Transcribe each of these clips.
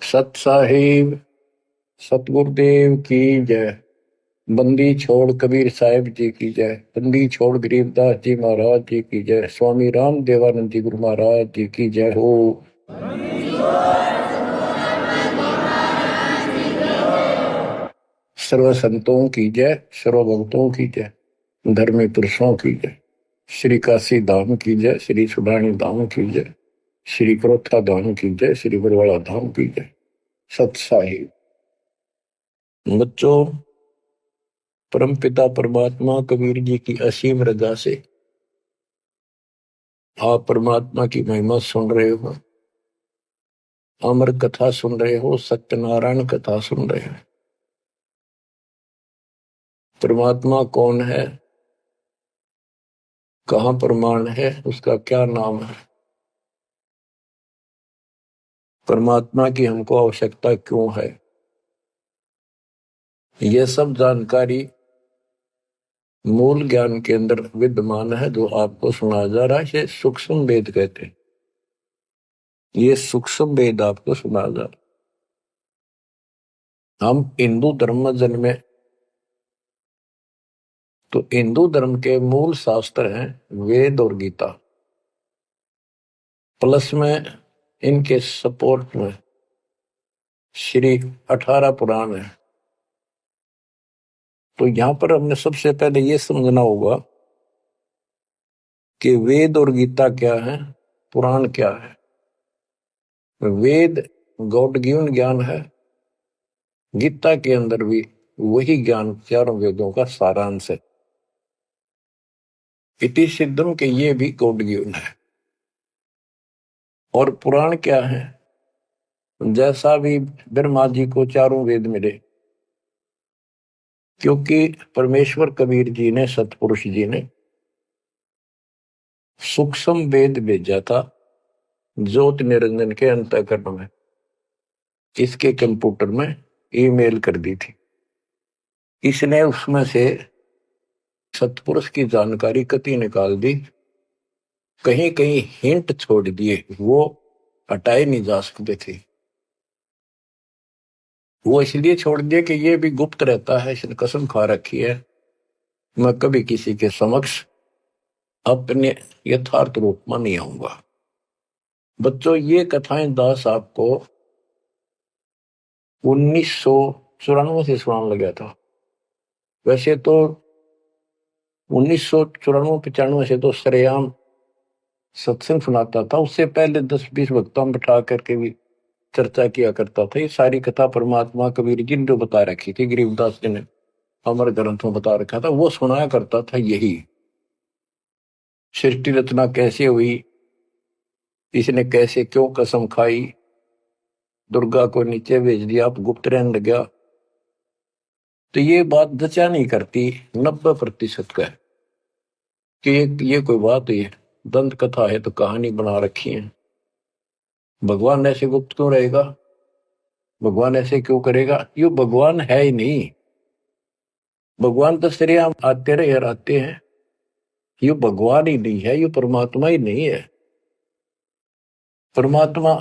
सत साहिब सतगुरुदेव की जय। बंदी छोड़ कबीर साहिब जी की जय। बंदी छोड़ गरीबदास जी महाराज जी की जय। स्वामी राम देवानंद जी गुरु महाराज जी की जय हो। सर्व संतों की जय, सर्व भक्तों की जय, धर्मी पुरुषों की जय। श्री काशी धाम की जय, श्री सुडानी धाम की जय, श्री क्रोथा धाम की जय, श्री बरवाड़ा धाम की जय। सत साहिब बच्चों, परमपिता परमात्मा कबीर जी की असीम रजा से आप परमात्मा की महिमा सुन रहे हो, अमर कथा सुन रहे हो, सत्यनारायण कथा सुन रहे हो। परमात्मा कौन है, कहाँ प्रमाण है, उसका क्या नाम है, परमात्मा की हमको आवश्यकता क्यों है, यह सब जानकारी मूल ज्ञान के अंदर विद्यमान है जो आपको सुनाया जा रहा है। ये सूक्ष्म वेद कहते हैं। ये सूक्ष्म वेद आपको सुनाया जा रहा है। हम हिंदू धर्म में जन्मे तो हिंदू धर्म के मूल शास्त्र हैं वेद और गीता, प्लस में इनके सपोर्ट में श्री 18 पुराण है। तो यहां पर हमने सबसे पहले यह समझना होगा कि वेद और गीता क्या है, पुराण क्या है। वेद गॉड गिवन ज्ञान है, गीता के अंदर भी वही ज्ञान चारों वेदों का सारांश है। इति सिद्धम के ये भी गॉड गिवन है। और पुराण क्या है, जैसा भी ब्रह्मा जी को चारों वेद मिले, क्योंकि परमेश्वर कबीर जी ने, सतपुरुष जी ने सूक्ष्म वेद भेजा था ज्योति निरंजन के अंतःकरण में, इसके कंप्यूटर में ईमेल कर दी थी। इसने उसमें से सतपुरुष की जानकारी कति निकाल दी, कहीं कहीं हिंट छोड़ दिए, वो हटाए नहीं जा सकते थे। वो इसलिए छोड़ दिए कि ये भी गुप्त रहता है, इसने कसम खा रखी है मैं कभी किसी के समक्ष अपने यथार्थ रूप में नहीं आऊंगा। बच्चों, ये कथाएं दास आपको 1994 से सुनाने लगा था। वैसे तो 1994-95 से तो सरेआम सत्संग सुनाता था, उससे पहले 10-20 वक्ताओं बिठा करके भी चर्चा किया करता था। ये सारी कथा परमात्मा कबीर जी ने जो बता रखी थी, गरीबदास जी ने अमर ग्रंथों बता रखा था, वो सुनाया करता था। यही सृष्टि रचना कैसे हुई, इसने कैसे क्यों कसम खाई, दुर्गा को नीचे भेज दिया, आप गुप्त रहने लग गया, तो ये बात जचा नहीं करती 90% का है कि ये कोई बात है, दंत कथा है तो कहानी बना रखी है। भगवान ऐसे गुप्त क्यों रहेगा, भगवान ऐसे क्यों करेगा, ये भगवान है ही नहीं। भगवान तो श्रेयाम आते रहे आते हैं, ये भगवान ही नहीं है, ये परमात्मा ही नहीं है। परमात्मा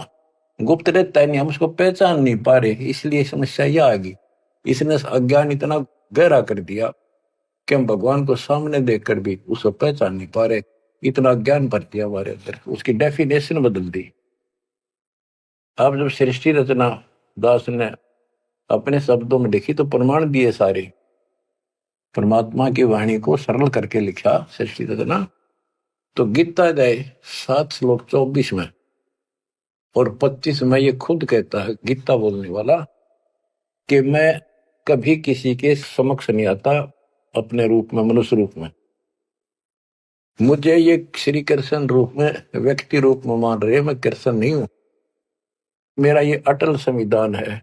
गुप्त रहता है नहीं, हम उसको पहचान नहीं पा रहे, इसलिए समस्या यह आ गई। इसने अज्ञान इतना गहरा कर दिया कि हम भगवान को सामने देखकर भी उसको पहचान नहीं पा रहे। इतना ज्ञान भर दिया हमारे अंदर, उसकी डेफिनेशन बदल दी। अब जब सृष्टि रचना दास ने अपने शब्दों में लिखी तो प्रमाण दिए सारे, परमात्मा की वाणी को सरल करके लिखा सृष्टि रचना। तो गीता जाए 7 श्लोक 24 में और 25 में ये खुद कहता है गीता बोलने वाला कि मैं कभी किसी के समक्ष नहीं आता अपने रूप में, मनुष्य रूप में। मुझे ये श्री कृष्ण रूप में, व्यक्ति रूप में मान रहे, मैं कृष्ण नहीं हूं। मेरा ये अटल संविधान है,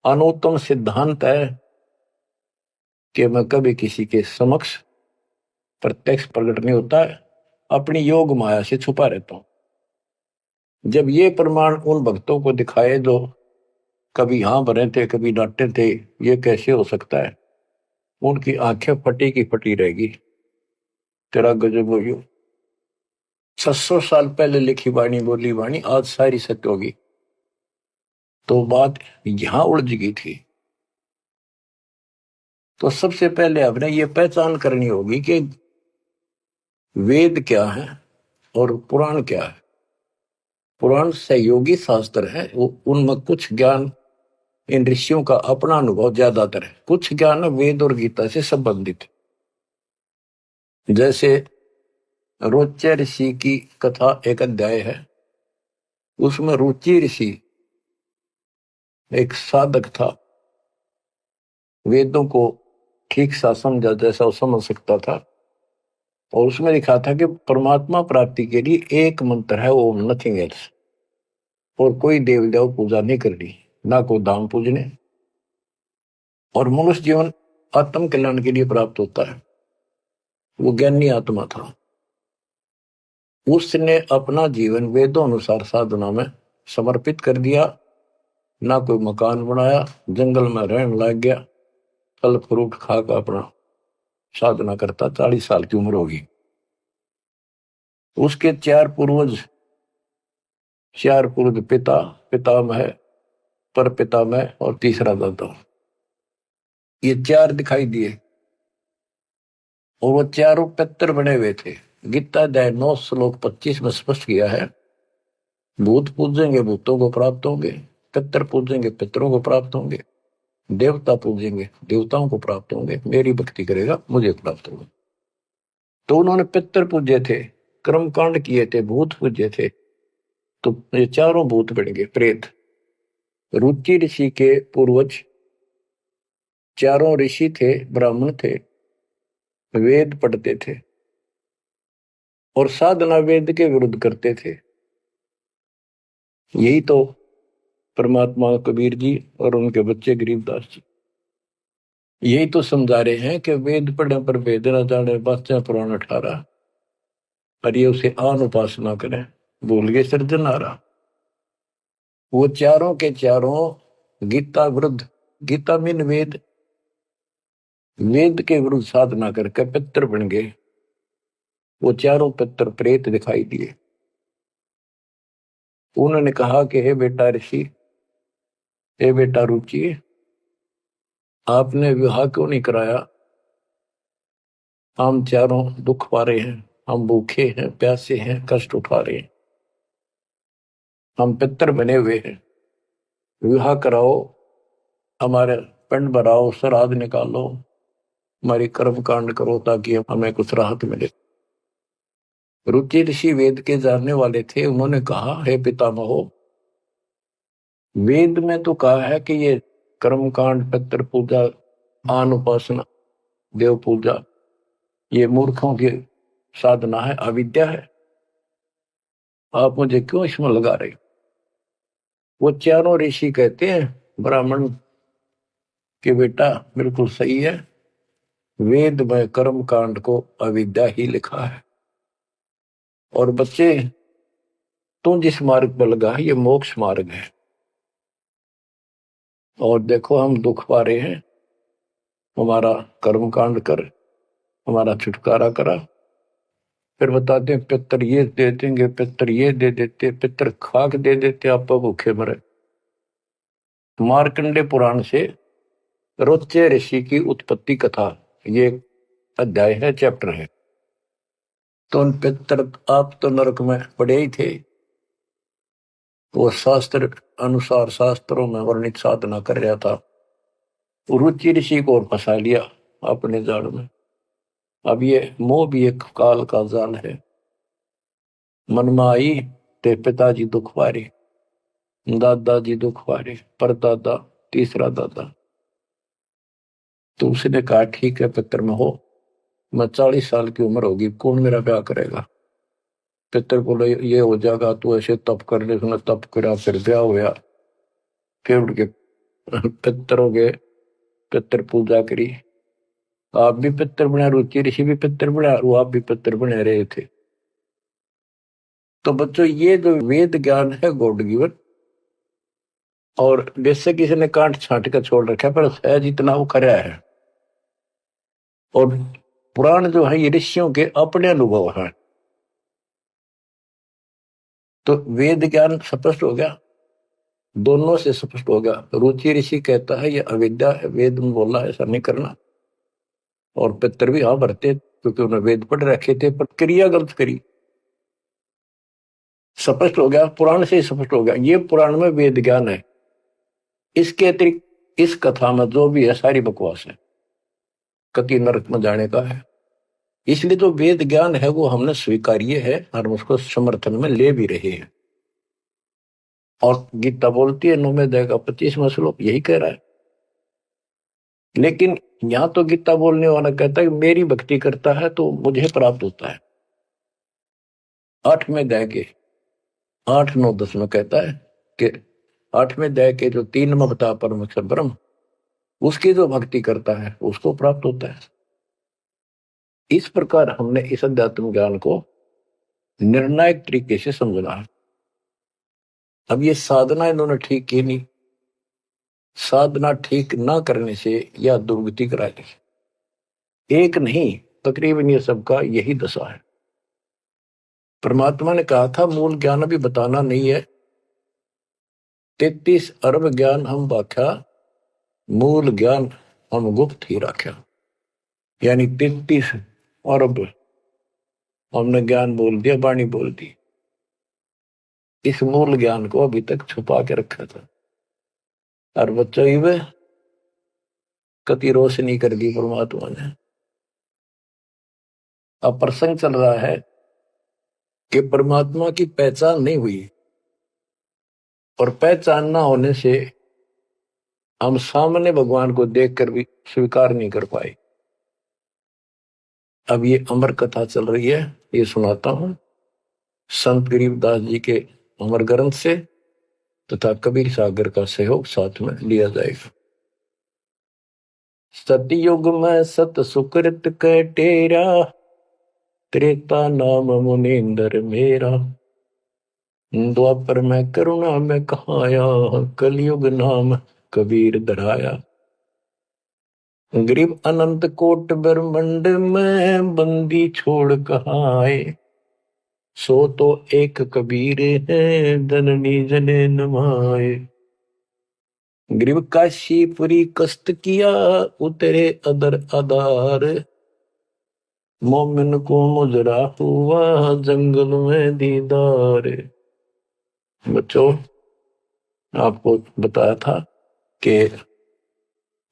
अनुत्तम सिद्धांत है कि मैं कभी किसी के समक्ष प्रत्यक्ष प्रकट नहीं होता है, अपनी योग माया से छुपा रहता हूं। जब ये प्रमाण उन भक्तों को दिखाए जो कभी हां भरे थे, कभी डांटे थे, ये कैसे हो सकता है, उनकी आंखें फटी की फटी रहेगी। तेरा गजब हो, 600 साल पहले लिखी वाणी, बोली वाणी आज सारी सत्य होगी। तो बात यहां उलझ गई थी। तो सबसे पहले आपने ये पहचान करनी होगी कि वेद क्या है और पुराण क्या है। पुराण सहयोगी शास्त्र है, वो उनमें कुछ ज्ञान इन ऋषियों का अपना अनुभव ज्यादातर है, कुछ ज्ञान वेद और गीता से संबंधित। जैसे रोच्य ऋषि की कथा एक अध्याय है, उसमें रुचि ऋषि एक साधक था, वेदों को ठीक सा समझा जैसा वो समझ सकता था, और उसमें लिखा था कि परमात्मा प्राप्ति के लिए एक मंत्र है, वो नथिंग एल्स, और कोई देव देव पूजा नहीं करनी, ना कोई दाम पूजने, और मनुष्य जीवन आत्म कल्याण के लिए प्राप्त होता है। वो ज्ञानी आत्मा था, उसने अपना जीवन वेदों अनुसार साधना में समर्पित कर दिया, ना कोई मकान बनाया, जंगल में रहने लग गया, फल फ्रूट खाकर अपना साधना करता। 40 साल की उम्र होगी। उसके चार पूर्वज पिता पितामह, पर पितामह और तीसरा दादा, ये चार दिखाई दिए, और वो चारों पितर बने हुए थे। गीता अध्याय 9 श्लोक 25 में स्पष्ट किया है, भूत पूजेंगे भूतों को प्राप्त होंगे, पितर पूजेंगे पितरों को प्राप्त होंगे, देवता पूजेंगे देवताओं को प्राप्त होंगे, मेरी भक्ति करेगा मुझे प्राप्त होगा। तो उन्होंने पितर पूजे थे, कर्मकांड किए थे, भूत पूजे थे, तो ये चारों भूत बन गए प्रेत। रुचि ऋषि के पूर्वज चारों ऋषि थे, ब्राह्मण थे, वेद पढ़ते थे और साधना वेद के विरुद्ध करते थे। यही तो परमात्मा कबीर जी और उनके बच्चे गरीबदास जी यही तो समझा रहे हैं कि वेद पढ़े पर वेद न जाने, बातें पुराण 18, पर ये उसे आन उपासना करें, भूल गए सृजनहारा। वो चारों के चारों गीता विरुद्ध, गीता मीन वेद, वेद के विरुद्ध साधना करके पितर बन गए। वो चारों पितर प्रेत दिखाई दिए। उन्होंने कहा कि हे बेटा ऋषि, हे बेटा रुचि, आपने विवाह क्यों नहीं कराया? हम चारों दुख पा रहे हैं, हम भूखे हैं, प्यासे हैं, कष्ट उठा रहे हैं, हम पितर बने हुए हैं, विवाह कराओ, हमारे पिंड भराओ, श्राद्ध निकालो, हमारी कर्म कांड करो ताकि हमें कुछ राहत मिले। रुचि ऋषि वेद के जानने वाले थे। उन्होंने कहा, हे पितामहो, वेद में तो कहा है कि ये कर्म कांड, पितर पूजा, आन उपासना, देव पूजा, ये मूर्खों की साधना है, अविद्या है, आप मुझे क्यों इसमें लगा रहे? वो चारों ऋषि कहते हैं ब्राह्मण के बेटा बिल्कुल सही है, वेद में कर्म कांड को अविद्या ही लिखा है, और बच्चे तुम जिस मार्ग पर लगा है ये मोक्ष मार्ग है, और देखो हम दुख पा रहे हैं, हमारा कर्म कांड कर हमारा छुटकारा करा। फिर बताते हैं पितर ये दे देंगे, पितर ये दे देते, पितर खाक दे देते, आप भूखे मरे। मार्कंडे पुराण से रोच्य ऋषि की उत्पत्ति कथा, ये अध्याय है, चैप्टर है। तो उन पितर आप तो नरक में पड़े ही थे, वो शास्त्र अनुसार शास्त्रों में वर्णित साधना कर रहा था, रुचि ऋषि को और फंसा लिया अपने जाल में। अब ये मोह भी एक काल का जाल है। मन में आई ते पिताजी दुख पारे, दादाजी दुख पारे, परदादा, तीसरा दादा। तो उसने कहा ठीक है पितर में हो, मैं 40 साल की उम्र होगी, कौन मेरा ब्याह करेगा? पितर बोले ये हो जाएगा, तू ऐसे तप कर ले। उसने तप करा, फिर ब्याह हुआ, फिर उनके पितर हो गए, पितर पूजा करी। आप भी पितर बना, रुचि ऋषि भी पितर बना, वो आप भी पितर बने रहे थे। तो बच्चों ये जो वेद ज्ञान है गॉड गिवन, और वैसे किसी ने कांट छांट कर छोड़ रखा, पर सहज इतना वो करा है। और पुराण जो है ये ऋषियों के अपने अनुभव हैं। तो वेद ज्ञान स्पष्ट हो गया। दोनों से स्पष्ट हो गया। रुचि ऋषि कहता है ये अविद्या है, वेद में बोला ऐसा नहीं करना, और पितर भी हाँ भरते क्योंकि उन्होंने वेद पढ़ रखे थे, पर क्रिया गलत करी। स्पष्ट हो गया, पुराण से स्पष्ट हो गया, ये पुराण में वेद ज्ञान है। इसके अतिरिक्त इस कथा में जो भी है सारी बकवास है, कति नरक में जाने का है। इसलिए जो वेद ज्ञान है वो हमने स्वीकार्य है और उसको समर्थन में ले भी रहे हैं। और गीता बोलती है 9वें अध्याय का 25वां श्लोक यही कह रहा है। लेकिन यहां तो गीता बोलने वाला कहता है कि मेरी भक्ति करता है तो मुझे प्राप्त होता है। 8वें अध्याय के 8, 9, 10 में कहता है कि 8वें अध्याय के जो 3 में बता परमेश्वर ब्रह्म, उसकी जो भक्ति करता है उसको प्राप्त होता है। इस प्रकार हमने इस अध्यात्म ज्ञान को निर्णायक तरीके से समझना है। अब ये साधना इन्होंने ठीक की नहीं, साधना ठीक ना करने से यह दुर्गति कराएगी। एक नहीं, तकरीबन ये सबका यही दशा है। परमात्मा ने कहा था मूल ज्ञान अभी बताना नहीं है, 33 अरब ज्ञान हम व्याख्या, मूल ज्ञान हम गुप्त ही रखा। यानी 33 अरब हमने ज्ञान बोल दिया, वाणी बोल दी। इस मूल ज्ञान को अभी तक छुपा के रखा था, और बच्चों ही कति रोशनी कर दी परमात्मा ने। अब प्रसंग चल रहा है कि परमात्मा की पहचान नहीं हुई, और पहचान ना होने से हम सामने भगवान को देखकर भी स्वीकार नहीं कर पाए। अब ये अमर कथा चल रही है, ये सुनाता हूं संत गरीबदास जी के अमर ग्रंथ से, तथा कबीर सागर का सहयोग साथ में लिया जाएगा। सतयुग में सत सुकृत के टेरा, त्रेता नाम मुनींद्र मेरा, द्वापर में करुणा में कहाया, कलयुग नाम कबीर धराया। गरीब अनंत कोट ब्रह्मंड में बंदी छोड़ कहाए, सो तो एक कबीर है जननी जने नमाए। गरीब काशीपुरी कष्ट किया, उतरे अदर आधार, मोमिन को मुजरा हुआ जंगल में दीदार। बच्चों आपको बताया था कि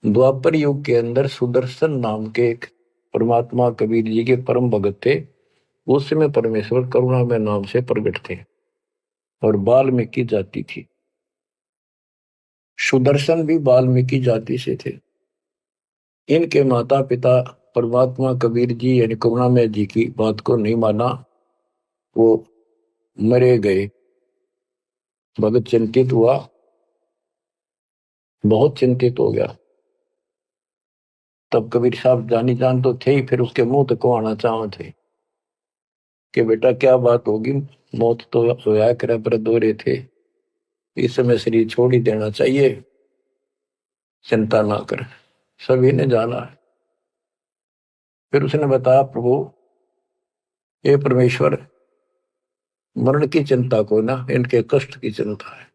द्वापर युग के अंदर सुदर्शन नाम के एक परमात्मा कबीर जी के परम भगत थे। उस समय परमेश्वर करुणा में नाम से प्रकट थे और वाल्मीकि जाति थी। सुदर्शन भी वाल्मीकि जाति से थे। इनके माता पिता परमात्मा कबीर जी यानी करुणामय जी की बात को नहीं माना, वो मरे गए। भगत चिंतित हुआ, बहुत चिंतित हो गया। तब कबीर साहब जानी जान तो थे ही, फिर उसके मुंह तक को आना चाहे थे कि बेटा क्या बात होगी, मौत तो होया करे पर दोहरे थे, इस समय शरीर छोड़ ही देना चाहिए, चिंता ना कर। सभी ने जाना है। फिर उसने बताया प्रभु ये परमेश्वर, मरण की चिंता को ना, इनके कष्ट की चिंता है,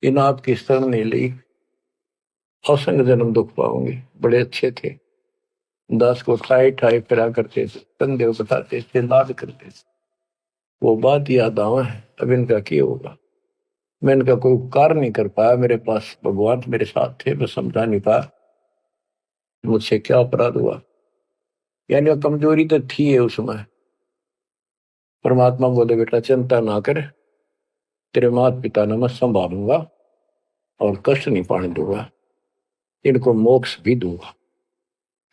इन आपकी शरण नहीं ली, असंग जन्म दुख पाओगे। बड़े अच्छे थे, दास को ठाई ठाई फिरा करते थे, कंधे बताते थे, लाद करते थे। वो बात याद आवा है, अब इनका क्या होगा। मैं इनका कोई उपकार नहीं कर पाया, मेरे पास भगवान मेरे साथ थे, मैं समझा नहीं पाया मुझसे क्या अपराध हुआ। यानी वो कमजोरी तो थी है उसमें। परमात्मा बोले बेटा चिंता ना कर, तेरे माता पिता ने मैं संभालूंगा और कष्ट नहीं पाने दूंगा, इनको मोक्ष भी दूंगा,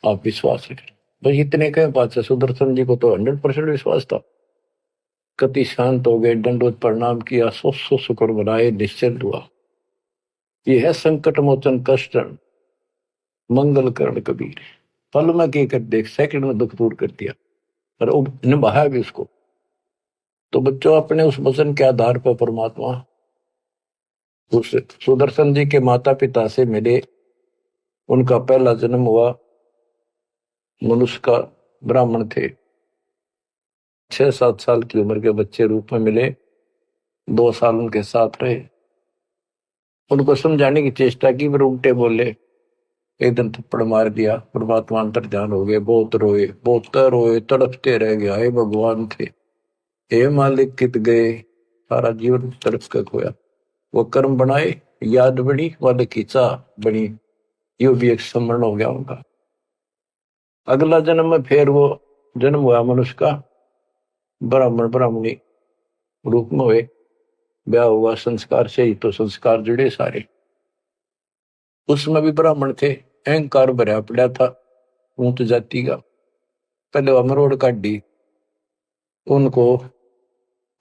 आप विश्वास रखें। बस इतने कहे बात से सुदर्शन जी को तो 100% विश्वास था। कति शांत हो गए, दंडोत प्रणाम किया, सौ शुक्र बनाए, निश्चिंत हुआ। यह है संकट मोचन कष्टन मंगल करण कबीर। पल में के कर देख, सेकंड में दुख दूर कर दिया, पर वो निभाया भी उसको। तो बच्चों अपने उस वचन के आधार पर परमात्मा उस सुदर्शन जी के माता पिता से मिले। उनका पहला जन्म हुआ, मनुष्य का ब्राह्मण थे। 6-7 साल की उम्र के बच्चे रूप में मिले, 2 साल उनके साथ रहे। उनको समझाने की चेष्टा की, पर उल्टे बोले। एक दिन थप्पड़ मार दिया, परमात्मा अंतर ध्यान हो गए, बहुत रोए, तड़पते रह गए, हे भगवान थे, हे मालिक कित गए, सारा जीवन तड़प कर खोया। वो कर्म बनाए, याद बनी, वाले की चाह बनी, यो भी एक स्मरण हो गया उनका। अगला जन्म में फिर वो जन्म हुआ मनुष्य का, ब्राह्मण ब्राह्मणी रूप में हुए, ब्याह हुआ, संस्कार से ही तो संस्कार जुड़े सारे। उसमें भी ब्राह्मण थे, अहंकार भरा पड़ा था ऊंच जाति का। पहले वो मरोड़ काटी, उनको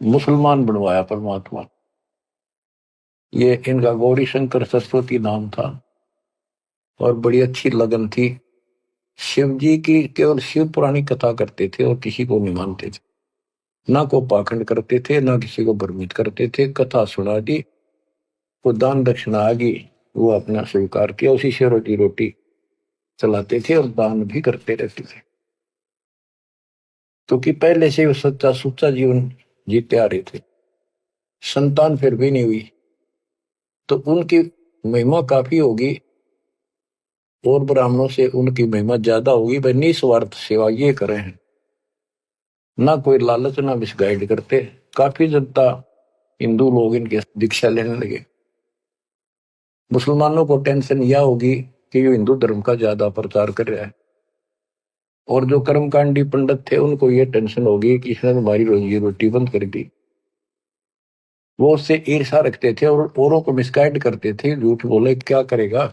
मुसलमान बनवाया परमात्मा। ये इनका गौरी शंकर सरस्वती नाम था, और बड़ी अच्छी लगन थी। शिव जी की केवल शिव पुराणी कथा करते थे और किसी को नहीं मानते थे, ना को पाखंड करते थे, ना किसी को भ्रमित करते थे। कथा सुना दी, वो दान दक्षिणा आ गई, वो अपना स्वीकार किया, उसी से रोटी रोटी चलाते थे और दान भी करते रहते थे, क्योंकि पहले से वो सच्चा सुच्चा जीवन जीते आ रहे थे। संतान फिर भी नहीं हुई, तो उनकी महिमा काफी होगी, और ब्राह्मणों से उनकी महिमा ज्यादा होगी। भाई निस्वार्थ सेवा ये करे हैं, ना कोई लालच, ना मिसगाइड करते। काफी जनता हिंदू लोग इनके दीक्षा लेने लगे। मुसलमानों को टेंशन यह होगी कि ये हिंदू धर्म का ज्यादा प्रचार कर रहा है, और जो कर्मकांडी पंडित थे उनको ये टेंशन होगी कि इसने हमारी रोजी रोटी बंद कर दी। वो उससे ईर्षा रखते थे और औरों को मिसगाइड करते थे, झूठ बोले क्या करेगा,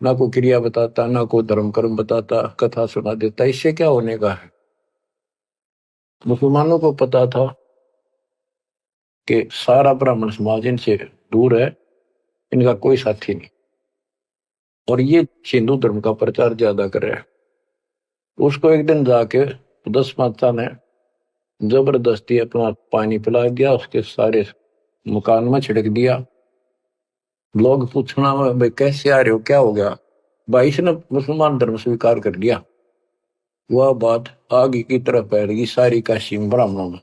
ना कोई क्रिया बताता, ना कोई धर्म कर्म बताता, कथा सुना देता, इससे क्या होने का है। मुसलमानों को पता था कि सारा ब्राह्मण समाज इनसे दूर है, इनका कोई साथी नहीं, और ये हिंदू धर्म का प्रचार ज्यादा कर रहा है। उसको एक दिन जाके 10 माता ने जबरदस्ती अपना पानी पिला दिया, उसके सारे मकान में छिड़क दिया। लोग पूछना भाई कैसे आ रहे हो, क्या हो गया, भाई इसने मुसलमान धर्म स्वीकार कर लिया। वह बात आगे की तरफ फैल गई सारी काशी ब्राह्मणों में,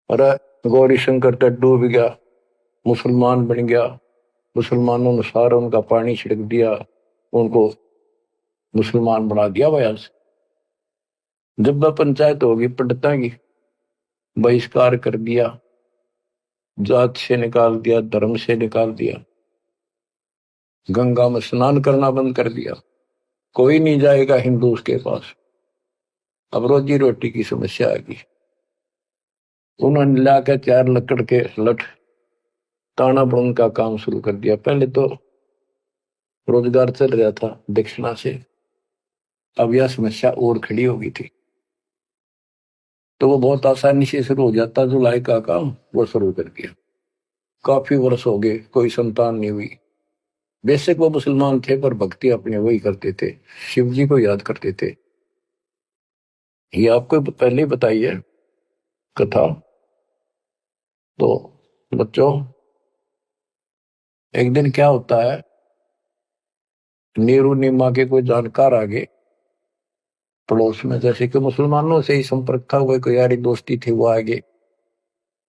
अरे गौरी शंकर तो डूब गया, मुसलमान बन गया। मुसलमानों ने सारा उनका पानी छिड़क दिया, उनको मुसलमान बना दिया। भाई जब वह पंचायत होगी पंडिता की, बहिष्कार कर दिया, जात से निकाल दिया, धर्म से निकाल दिया, गंगा में स्नान करना बंद कर दिया, कोई नहीं जाएगा हिंदू उसके पास। अब रोजी रोटी की समस्या आ गई। उन्होंने लाकर 4 लकड़ के लठ ताना बुन का काम शुरू कर दिया। पहले तो रोजगार चल रहा था दक्षिणा से, अब यह समस्या और खड़ी हो गई थी, तो वो बहुत आसानी से शुरू हो जाता। जुलाई का काम वो शुरू कर दिया। काफी वर्ष हो गए, कोई संतान नहीं हुई। बेशक वो मुसलमान थे, पर भक्ति अपने वही करते थे, शिव जी को याद करते थे। ये आपको पहले ही बताइए कथा। तो बच्चों, एक दिन क्या होता है, नीरू नीमा के कोई जानकार आगे पड़ोस में, जैसे कि मुसलमानों से ही संपर्क था, वह कोई यारी दोस्ती थी, वो आगे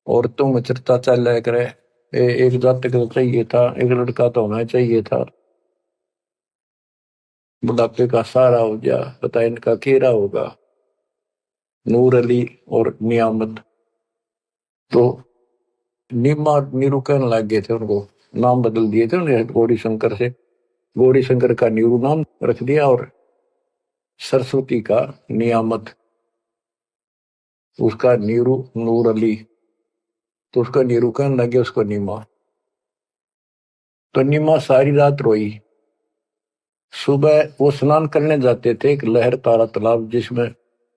औरतों में चर्चा चल रहा करे, एक जातक तो चाहिए था, एक लड़का तो होना चाहिए था, बुढ़ापे का सहारा हो गया, पता इनका केरा होगा। नूर अली और नियामत, तो नीमा नीरू कहने लग गए थे, उनको नाम बदल दिए थे उन्हें, गौरी शंकर से गौरी शंकर का नीरू नाम रख दिया, और सरस्वती का नियामत, उसका नीरू नूर अली, तो उसका नीरू कहने लगे उसको नीमा। तो नीमा सारी रात रोई। सुबह वो स्नान करने जाते थे एक लहर तारा तालाब, जिसमें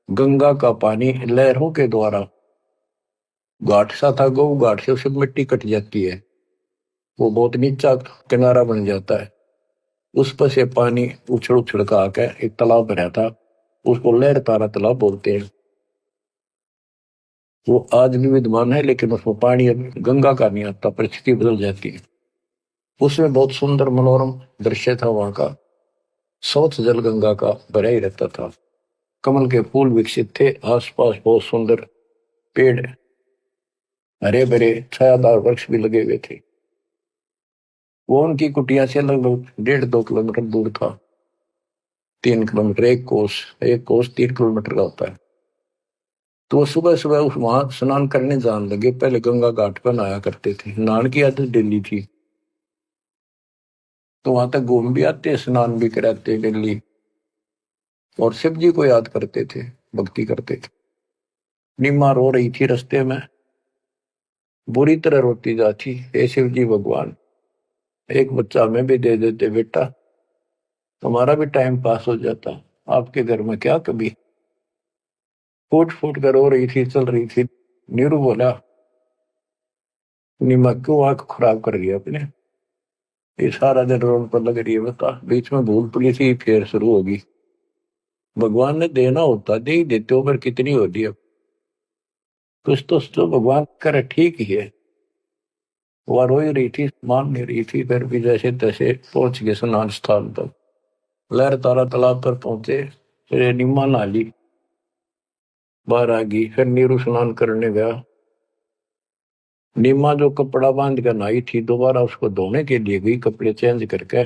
गंगा का पानी लहरों के द्वारा, घाट सा था गौ घाट से, उससे मिट्टी कट जाती है, वो बहुत नीचा किनारा बन जाता है, उस पर से पानी उछड़ उछड़ का आकर एक तालाब बना था, उसको लहर तारा तालाब बोलते हैं। वो आज भी विद्यमान है, लेकिन उसमें पानी अब गंगा का नहीं आता, परिस्थिति बदल जाती है। उसमें बहुत सुंदर मनोरम दृश्य था वहां का, स्वच्छ जल गंगा का भरा ही रहता था, कमल के फूल विकसित थे, आसपास बहुत सुंदर पेड़, हरे भरे छायादार वृक्ष भी लगे हुए थे। वो उनकी कुटिया से लगभग 1.5-2 किलोमीटर दूर था। 3 किलोमीटर, एक कोस 3 किलोमीटर का होता है। तो वो सुबह सुबह उस वहां स्नान करने जाने लगे। पहले गंगा घाट पर नहाया करते थे, नहान की आदत डेली थी। तो वहां तक घूम भी आते, स्नान भी कराते डेली, और शिव जी को याद करते थे, भक्ति करते थे। नीमा रो रही थी रास्ते में, बुरी तरह रोती जाती, हे शिव जी भगवान, एक बच्चा हमें भी दे देते बेटा, हमारा भी टाइम पास हो जाता, आपके घर में क्या कभी। फूट फूट कर रो रही थी, चल रही थी। नीरू बोला, नीमा क्यों आंख खराब कर रही है अपने, ये सारा दिन रोड पर लग रही है, बता बीच में भूल पुली थी फिर शुरू होगी। भगवान ने देना होता दे ही देते हो, पर कितनी होती है। कुछ तो भगवान करे ठीक ही है। वह रो ही रही थी, मान नहीं रही थी, फिर भी जैसे तैसे पहुंच गए स्नान स्थान तक। लहर तारा तालाब पर पहुंचे, फिर नीमा नहा ली, बाहर आ गई। फिर नीरू स्नान करने गया। नीमा जो कपड़ा बांध कर नहाई थी, दोबारा उसको धोने के लिए गई, कपड़े चेंज करके।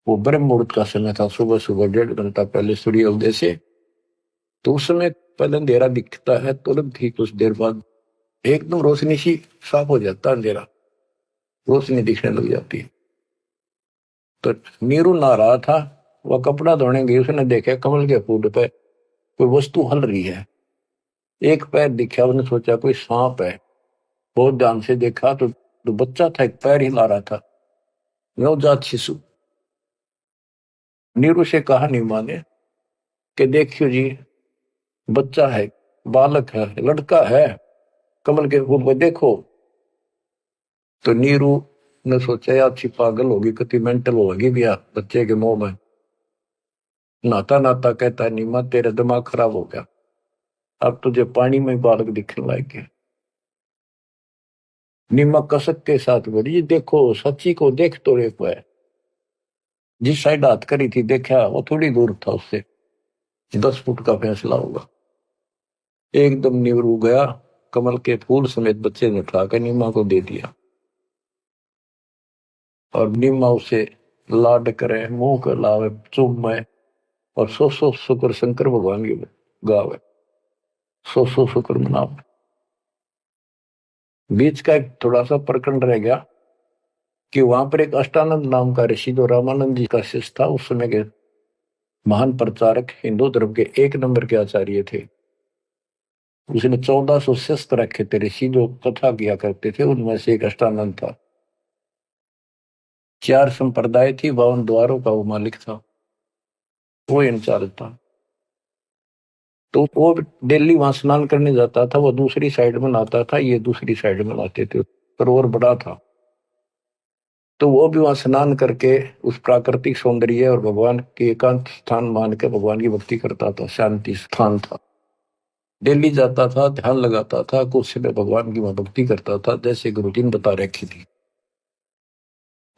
वो ब्रह्म मुहूर्त का समय था, सुबह सुबह 1.5 घंटा पहले सूर्य उदय से। तो उस समय पहले अंधेरा दिखता है, तुरंत ही कुछ देर बाद एकदम रोशनी सी साफ हो जाता है, अंधेरा रोशनी दिखने लग जाती है। तो नीरू नहा रहा था, वह कपड़ा धोने गई, उसने देखा कमल के फूल पे कोई वस्तु हल रही है। एक पैर दिखा, उसने सोचा कोई सांप है। बहुत ध्यान से देखा तो बच्चा था, एक पैर हिला रहा था, नवजात शिशु। नीरू से कहा नीमा ने कि देखियो जी, बच्चा है, बालक है, लड़का है, कमल के फूल पे देखो। तो नीरू ने सोचा यार अच्छी पागल होगी, कति मेंटल होगी भैया बच्चे के मुंह में। नहाता नहाता कहता है, नीमा तेरा दिमाग खराब हो गया, अब तुझे पानी में बालक दिखने लग गया। नीमा कसक के साथ बोली, देखो सच्ची को देख तो देखो है। जिस साइड हाथ करी थी देखा, वो थोड़ी दूर था उससे, 10 फुट का फैसला होगा। एकदम नीरू गया, कमल के फूल समेत बच्चे ने उठाकर नीमा को दे दिया। और नीमा उसे लाड करे, मुंह कर लावे, चूमे, और सौ शुक्र शंकर भगवान की गावे, सौ शुक्र मनावे। बीच का एक थोड़ा सा प्रकरण रह गया कि वहां पर एक अष्टानंद नाम का ऋषि, जो रामानंद जी का शिष्य था, उस समय के महान प्रचारक, हिंदू धर्म के 1 नंबर के आचार्य थे। उसने 1400 शस्त्र रखे थे ऋषि, जो कथा किया करते थे, उनमें से एक अष्टानंद था। 4 संप्रदाय थी, 52 द्वारों का वो मालिक था, वो इंचार्ज था। तो वो दिल्ली वहां स्नान करने जाता था, वो दूसरी साइड में नहाता था, ये दूसरी साइड में नहाते थे, सरोवर बड़ा था। तो वो भी वहां स्नान करके उस प्राकृतिक सौंदर्य और भगवान के एकांत स्थान मान के भगवान की भक्ति करता था, शांति स्थान था। दिल्ली जाता था, ध्यान लगाता था, कुछ समय भगवान की वहां भक्ति करता था, जैसे गुरु जी ने बता रखी थी।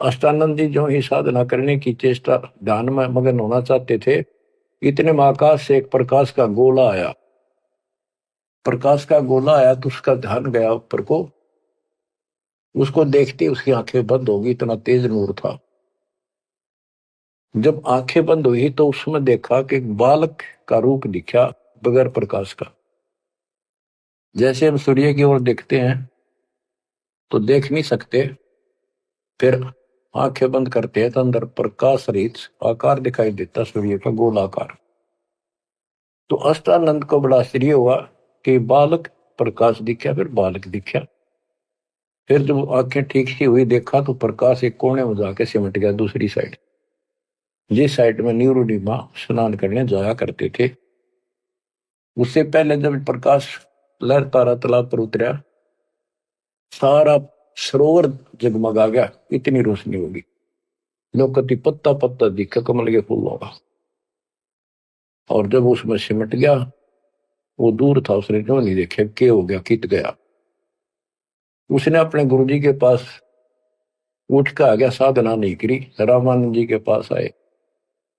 अष्टानंद जी जो ही साधना करने की चेष्टा, ध्यान में मगन होना चाहते थे, इतने में आकाश से एक प्रकाश का गोला आया। प्रकाश का गोला आया तो उसका ध्यान गया ऊपर को, उसको देखते उसकी आंखें बंद हो गई, इतना तेज नूर था। जब आंखें बंद हुई तो उसमें देखा कि एक बालक का रूप दिखा, बगैर प्रकाश का। जैसे हम सूर्य की ओर देखते हैं तो देख नहीं सकते, फिर आंखें बंद करते हैं तो अंदर प्रकाश रहित आकार दिखाई देता, सूर्य का गोलाकार। तो अष्टानंद को बड़ा आश्चर्य हुआ कि बालक प्रकाश दिखा, फिर बालक दिखा। फिर जब आंखें ठीक सी हुई, देखा तो प्रकाश एक कोने में जाके सिमट गया दूसरी साइड, जिस साइड में नीरू नीमा स्नान करने जाया करते थे। उससे पहले जब प्रकाश लहर तारा तालाब पर उतरा, सारा सरोवर जगमगा गया, इतनी रोशनी होगी। लोकति पत्ता पत्ता दिखा कमल के फूल होगा। और जब उसमें सिमट गया, वो दूर था, उसने जो नहीं देखा क्या हो गया, कित गया। उसने अपने गुरुजी के पास उठ के आ गया, साधना नहीं करी, रामानंद जी के पास आए,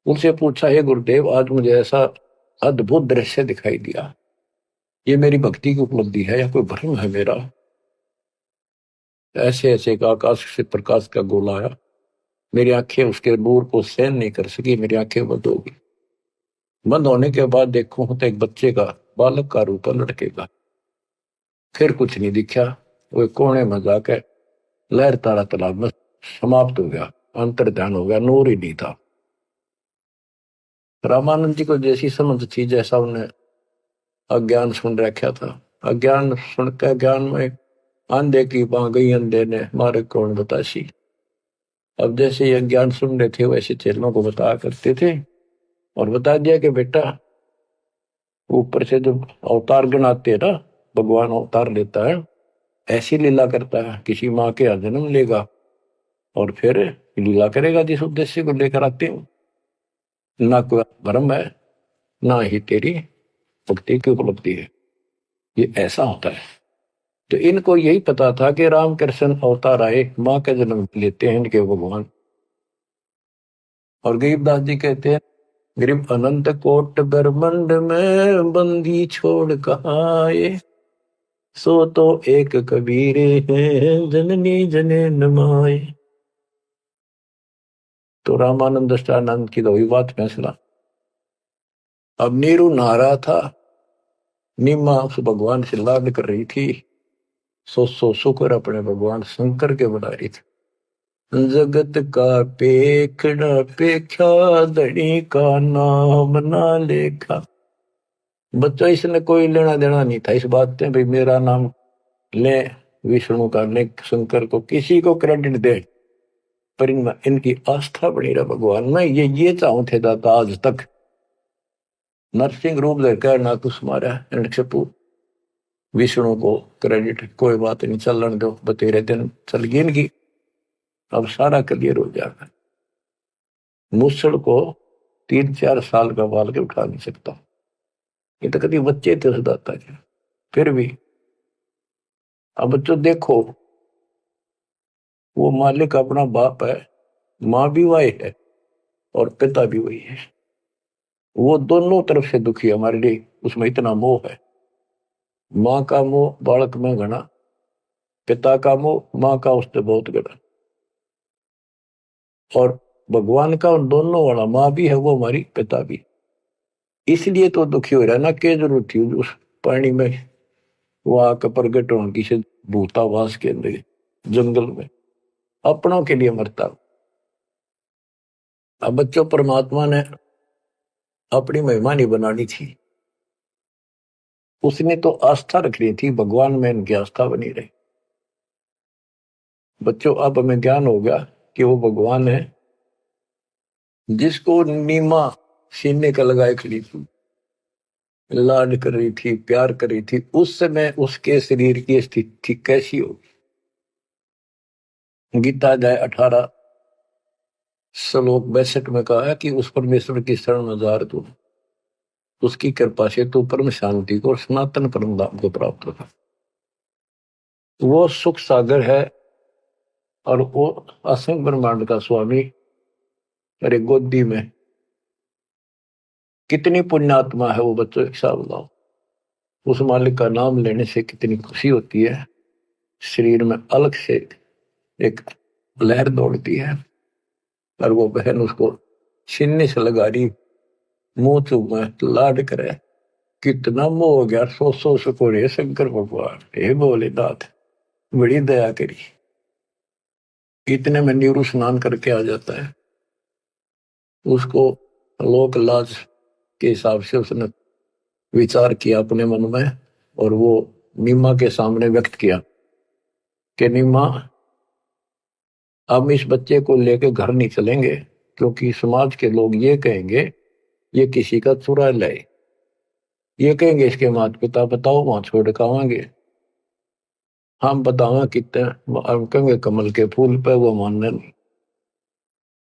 उनसे पूछा, हे गुरुदेव, आज मुझे ऐसा अद्भुत दृश्य दिखाई दिया, ये मेरी भक्ति की उपलब्धि है या कोई भ्रम है मेरा? ऐसे ऐसे का आकाश से प्रकाश का गोला आया, मेरी आंखें उसके नूर को सहन नहीं कर सकी, मेरी आंखें बंद हो गई। बंद होने के बाद देखूं तो एक बच्चे का, बालक का रूप है, लड़के का। फिर कुछ नहीं दिखा, वो कोने में जाकर लहर तारा तालाब में समाप्त हो गया, अंतर ध्यान हो गया, नूर ही नहीं था। रामानंद जी को जैसी समझ थी, जैसा उन्हें अज्ञान सुन रखा था, अज्ञान सुन के ज्ञान में अंधे की बां गई, अंधे ने मारे कौन बतासी। अब जैसे ये ज्ञान सुन रहे थे वैसे चेलों को बताया करते थे, और बता दिया कि बेटा ऊपर से जब अवतार गण आते हैं ना, भगवान अवतार लेता है, ऐसी लीला करता है, किसी माँ के यहाँ जन्म लेगा और फिर लीला करेगा जिस उद्देश्य को लेकर आते हो। ना कोई भ्रम है, ना ही तेरी भक्ति की उपलब्धि है, ये ऐसा होता है। तो इनको यही पता था कि रामकृष्ण अवतार आए, माँ का जन्म लेते हैं इनके भगवान। और गरीबदास जी कहते हैं, गरीब अनंत कोट ब्रह्मंड में बंदी छोड़ कहाँ आए, सो तो एक कबीर है जननी जने नमाए। तो रामानंद दृष्टानंद की दो बात फैसला। अब नीरू नहा था, नीमा उस भगवान से लाड कर रही थी, सो शुक्र अपने भगवान शंकर के बना रही थी। जगत का पेखड़ा पेखा, धनी का नाम ना लेखा। बच्चों इसने कोई लेना देना नहीं था इस बात से, भाई मेरा नाम ले विष्णु का, ले शंकर को, किसी को क्रेडिट दे, पर इनकी आस्था बनी रहा भगवान में। ये चाहूं थे दाता आज तक। नरसिंह रूप लेकर ना कुछ मारा हिरण्यकशिपु, विष्णु को क्रेडिट कोई बात नहीं, चलन दो, बतेरे दिन चल गई इनकी, अब सारा क्लियर हो जाएगा। मूसड़ को 3-4 साल का बाल के उठा नहीं सकता, ये तो कभी बच्चे थे उस दाता के। फिर भी अब बच्चों देखो, वो मालिक अपना बाप है, माँ भी वही है और पिता भी वही है। वो दोनों तरफ से दुखी है हमारे लिए, उसमें इतना मोह है। माँ का मोह बालक में घना, पिता का मोह माँ का उससे बहुत घना। और भगवान का उन दोनों वाला, माँ भी है वो हमारी, पिता भी। इसलिए तो दुखी हो रहा है ना, क्या जरूरत थी उस पानी में वो आकर प्रगट होने की से, भूतावास के अंदर जंगल में अपनों के लिए मरता। अब बच्चों परमात्मा ने अपनी महिमा नहीं बनानी थी, उसने तो आस्था रख रही थी भगवान में, इनकी आस्था बनी रही। बच्चों अब हमें ज्ञान हो गया कि वो भगवान है जिसको नीमा सीने का लगाए खड़ी थी, लाड कर रही थी, प्यार कर रही थी। उस समय उसके शरीर की स्थिति कैसी होगी। गीता अध्याय 18 श्लोक 62 में कहा है कि उस परमेश्वर की शरण में जा तू, उसकी कृपा से तू परम शांति को और सनातन परम धाम को प्राप्त होगा। वो सुख सागर है और वो असंग ब्रह्मांड का स्वामी। अरे गोदी में कितनी पुण्यात्मा है वो बच्चों, एक हिसाब लगाओ। उस मालिक का नाम लेने से कितनी खुशी होती है, शरीर में अलग से एक लहर दौड़ती है। और वो बहन उसको सीने से लगा रही, मुंह चूमा, लाड करे, कितना मोह हो गया। सो सको रे शंकर भगवान, हे भोलेनाथ बड़ी दया करी। इतने में नीरू स्नान करके आ जाता है। उसको लोक लाज के हिसाब से उसने विचार किया अपने मन में, और वो नीमा के सामने व्यक्त किया कि नीमा, हम इस बच्चे को लेकर घर नहीं चलेंगे, क्योंकि समाज के लोग ये कहेंगे ये किसी का चुरा लाए, ये कहेंगे इसके माता पिता, बताओ वहां छोड़ कर आवांगे। हम बतावा कितने, हम कहेंगे कमल के फूल पे, वो मानने नहीं।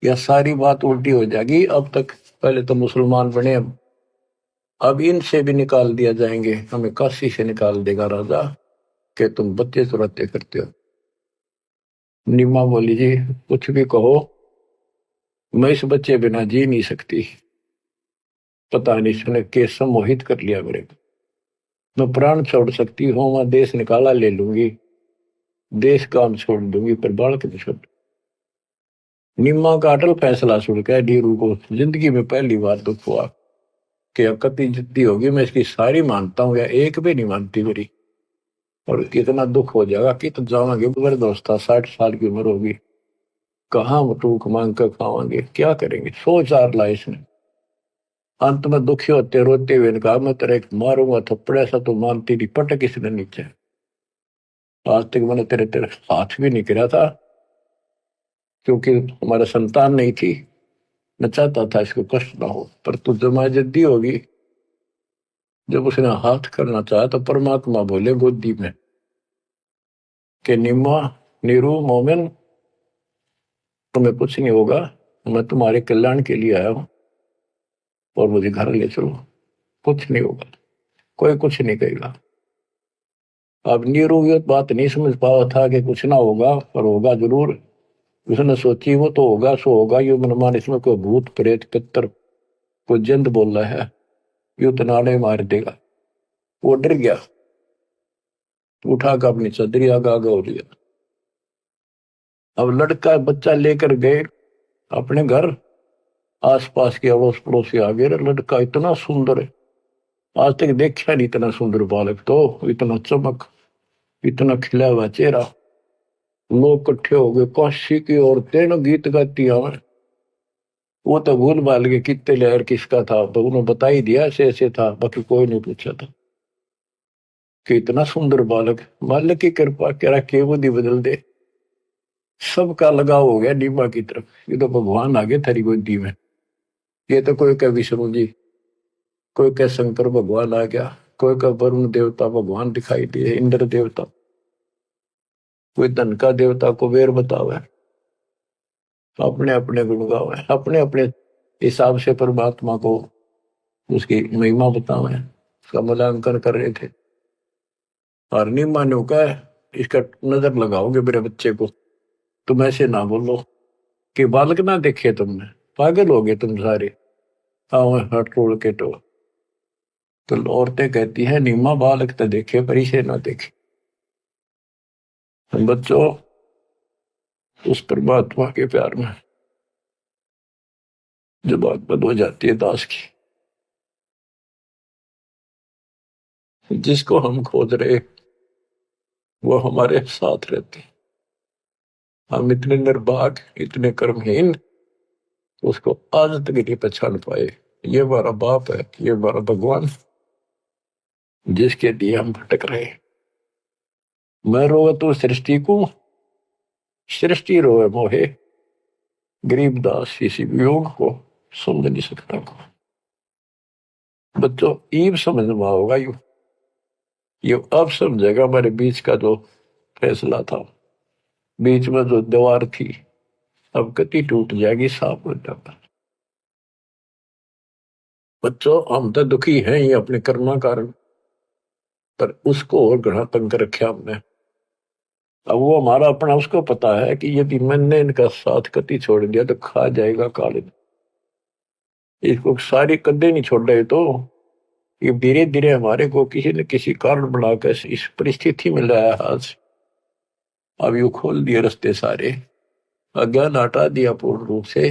यह सारी बात उल्टी हो जाएगी। अब तक पहले तो मुसलमान बने, अब इनसे भी निकाल दिया जाएंगे, हमें काशी से निकाल देगा राजा कि तुम बच्चे चुराते करते हो। नीमा बोली, जी कुछ भी कहो, मैं इस बच्चे बिना जी नहीं सकती। पता नहीं इसने कैसे मोहित कर लिया मेरे को। मैं प्राण छोड़ सकती हूँ, मैं देश निकाला ले लूंगी, देश काम छोड़ दूंगी पर बालक नहीं छोड़। निम्मा का अटल फैसला सुन के नीरू को जिंदगी में पहली बार दुख हुआ कि अकती जिद्दी होगी, मैं इसकी सारी मानता हूँ या एक भी नहीं मानती मेरी, और कितना दुख हो जाएगा कि तो जावांगे मेरे दोस्त 60 साल की उम्र होगी, कहाँ टूक मांग कर खावांगे, क्या करेंगे, 100 4 ला इसने। अंत में दुखी होते रोते हुए कहा मैं तेरे मारूंगा थप्पड़, ऐसा तो मानती नहीं, पटक इसने नीचे। आज तक मैंने तेरे तेरे हाथ भी नहीं गिरा था क्योंकि हमारा संतान नहीं थी, मैं चाहता था इसको कष्ट ना हो, पर तू जमा जद्दी होगी। जब उसने हाथ करना चाहा तो परमात्मा बोले गोदी में कि निम्मा नीरू मोमिन, तुम्हें कुछ नहीं होगा, मैं तुम्हारे कल्याण के लिए आया हूं और मुझे घर ले चलो, कुछ नहीं होगा, कोई कुछ नहीं कहेगा। अब नीरू ये बात नहीं समझ पाया था कि कुछ ना होगा, पर होगा जरूर। उसने सोची वो तो होगा सो होगा, ये मनमान इसमें कोई भूत प्रेत पितर कोई जिंद बोल रहा है, यू तो नाले मार देगा। वो डर गया, उठा कर अपनी चदरी आगा आगा हो लिया। अब लड़का बच्चा लेकर गए अपने घर, आसपास के अड़ोस पड़ोसी आ गए, लड़का इतना सुंदर है, आज तक देखा नहीं इतना सुंदर बालक, तो इतना चमक, इतना खिला हुआ चेहरा। लोग इकट्ठे हो गए, काशी की औरतें न गीत गाती हमें। वो तो भूल भाल के कितने लहर किसका था, तो उन्होंने बता ही दिया ऐसे ऐसे था, बाकी कोई नहीं पूछा था कि इतना सुंदर बालक, मालिक की कृपा करा के बुद्धि बदल दे। सबका लगाव हो गया नीमा की तरफ, ये तो भगवान आ गए थारी गोदी में। ये तो कोई कह विष्णु जी, कोई कह शंकर भगवान आ गया, कोई कह वरुण देवता भगवान दिखाई दिए, इंद्र देवता, कोई धन का देवता कुबेर बतावे, अपने अपने गुण गावे, अपने अपने हिसाब से परमात्मा को उसकी महिमा बतावे, उसका मूल्यांकन कर रहे थे। और नीमा ने कहा इसका नजर लगाओगे मेरे बच्चे को, तुम ऐसे ना बोलो कि बालक ना देखे तुमने, पागल हो गए तुम सारे, आओ हट तोड़ के तो औरतें कहती हैं नीमा बालक तो देखे पर इसे ना देखे। बच्चों उस परमात्मा के प्यार में जो बात बंद हो जाती है दास की, जिसको हम खोज रहे वो हमारे साथ रहते, हम इतने निर्भाग इतने कर्महीन उसको आज तक नहीं पहचान पाए। ये हमारा बाप है, ये हमारा भगवान, जिसके लिए हम भटक रहे। मैं रोवे तो सृष्टि को, सृष्टि रोवे मोहे, गरीबदास इसी वियोग को समझ नहीं सकता को। बच्चों ईब समझ में होगा ये अब समझेगा हमारे बीच का जो फैसला था, बीच में जो दीवार थी अब कति टूट जाएगी, साफ हो जाता। बच्चों हम तो दुखी हैं ही अपने कर्मा कारण, पर उसको और घना तंग कर रखा हमने। अब वो हमारा अपना उसको पता है कि यदि मैंने इनका साथ कति छोड़ दिया तो खा जाएगा काले, इसको सारी कदे नहीं छोड़ रहे, तो ये धीरे धीरे हमारे को किसी न किसी कारण बनाकर इस परिस्थिति में लाया हाथ। अब यू खोल दिए रास्ते सारे, अज्ञान हटा दिया पूर्ण रूप से,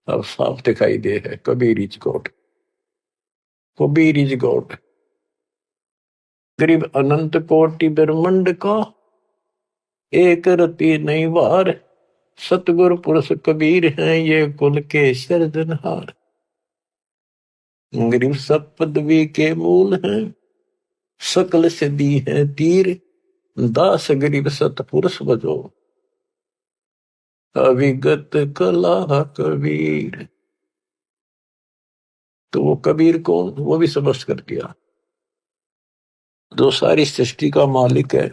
अब साफ दिखाई दे है Kabir is God, Kabir is God. गरीब अनंत कोटि ब्रह्मंड का एक रति नहीं वार, सतगुरु पुरुष कबीर हैं ये कुल के सिरजनहार। गरीब सब पदवी के मूल हैं, सकल सिद्धि है तीर, दास गरीब सतपुरुष बजो, अविगत कला कबीर। तो वो कबीर कौन, वो भी समझ कर दिया, जो सारी सृष्टि का मालिक है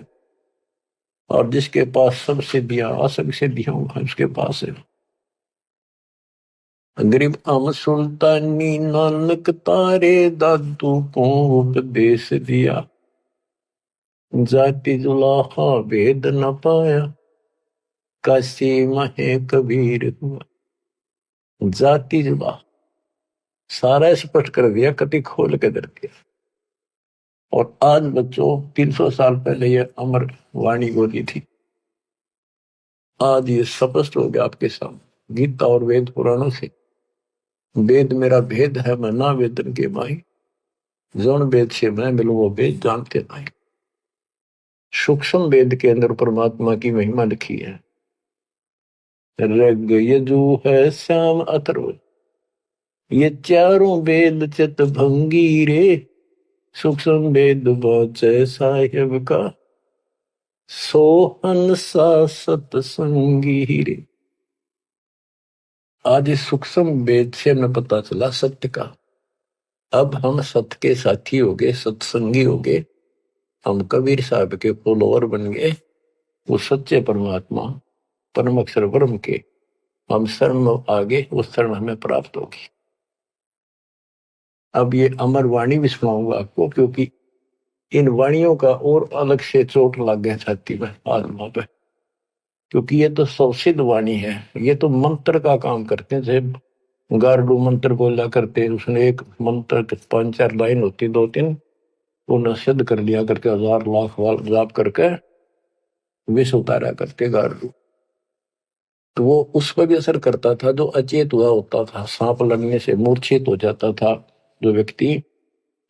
और जिसके पास सब सिद्धियां असंग सिद्धियां उसके पास है। गरीब अम सुल्तानी नानक तारे दादू को उपदेश दिया, जाति जुलाहा भेद न पाया, काशी महे कबीर हुआ। जाति जुला सारा स्पष्ट कर दिया, कति खोल के दर दिया। और आज बच्चों 300 साल पहले ये अमर वाणी बोली थी, आज ये स्पष्ट हो गया आपके सामने गीता और वेद पुराणों से। वेद मेरा भेद है मैं ना वेदन के माई, जौन वेद से मैं मिलूं वो वेद जानते नहीं। सूक्ष्म वेद के अंदर परमात्मा की महिमा लिखी है। ऋग यजु है श्याम अथर्व, ये चारों वेद चित भंगी रे, सूक्ष्म वेद बाचे साहिब का, सोहन सा सतसंगी रे। आज इस सूक्ष्म वेद से हमें पता चला सत्य का। अब हम सत्य के साथी हो गए, सत्संगी हो गए, हम कबीर साहब के फॉलोअर बन गए। वो सच्चे परमात्मा परम अक्षर ब्रह्म के हम शरण आगे, वो शरण हमें प्राप्त होगी। अब ये अमर वाणी भी सुनाऊंगा आपको, क्योंकि इन वाणियों का और अलग से चोट लग गया छाती में, आत्मा पे, क्योंकि ये तो सौसिद्ध वाणी है। ये तो मंत्र का काम करते हैं। जैसे गारडू मंत्र बोला करते, उसने एक मंत्र 5-4 लाइन होती, 2-3, उन्हें सिद्ध कर लिया करके 1000 लाख बार जाप करके विष उतारा करके गारडू। तो वो उस पर भी असर करता था जो अचेत हुआ होता था। सांप लगने से मूर्छित हो जाता था जो व्यक्ति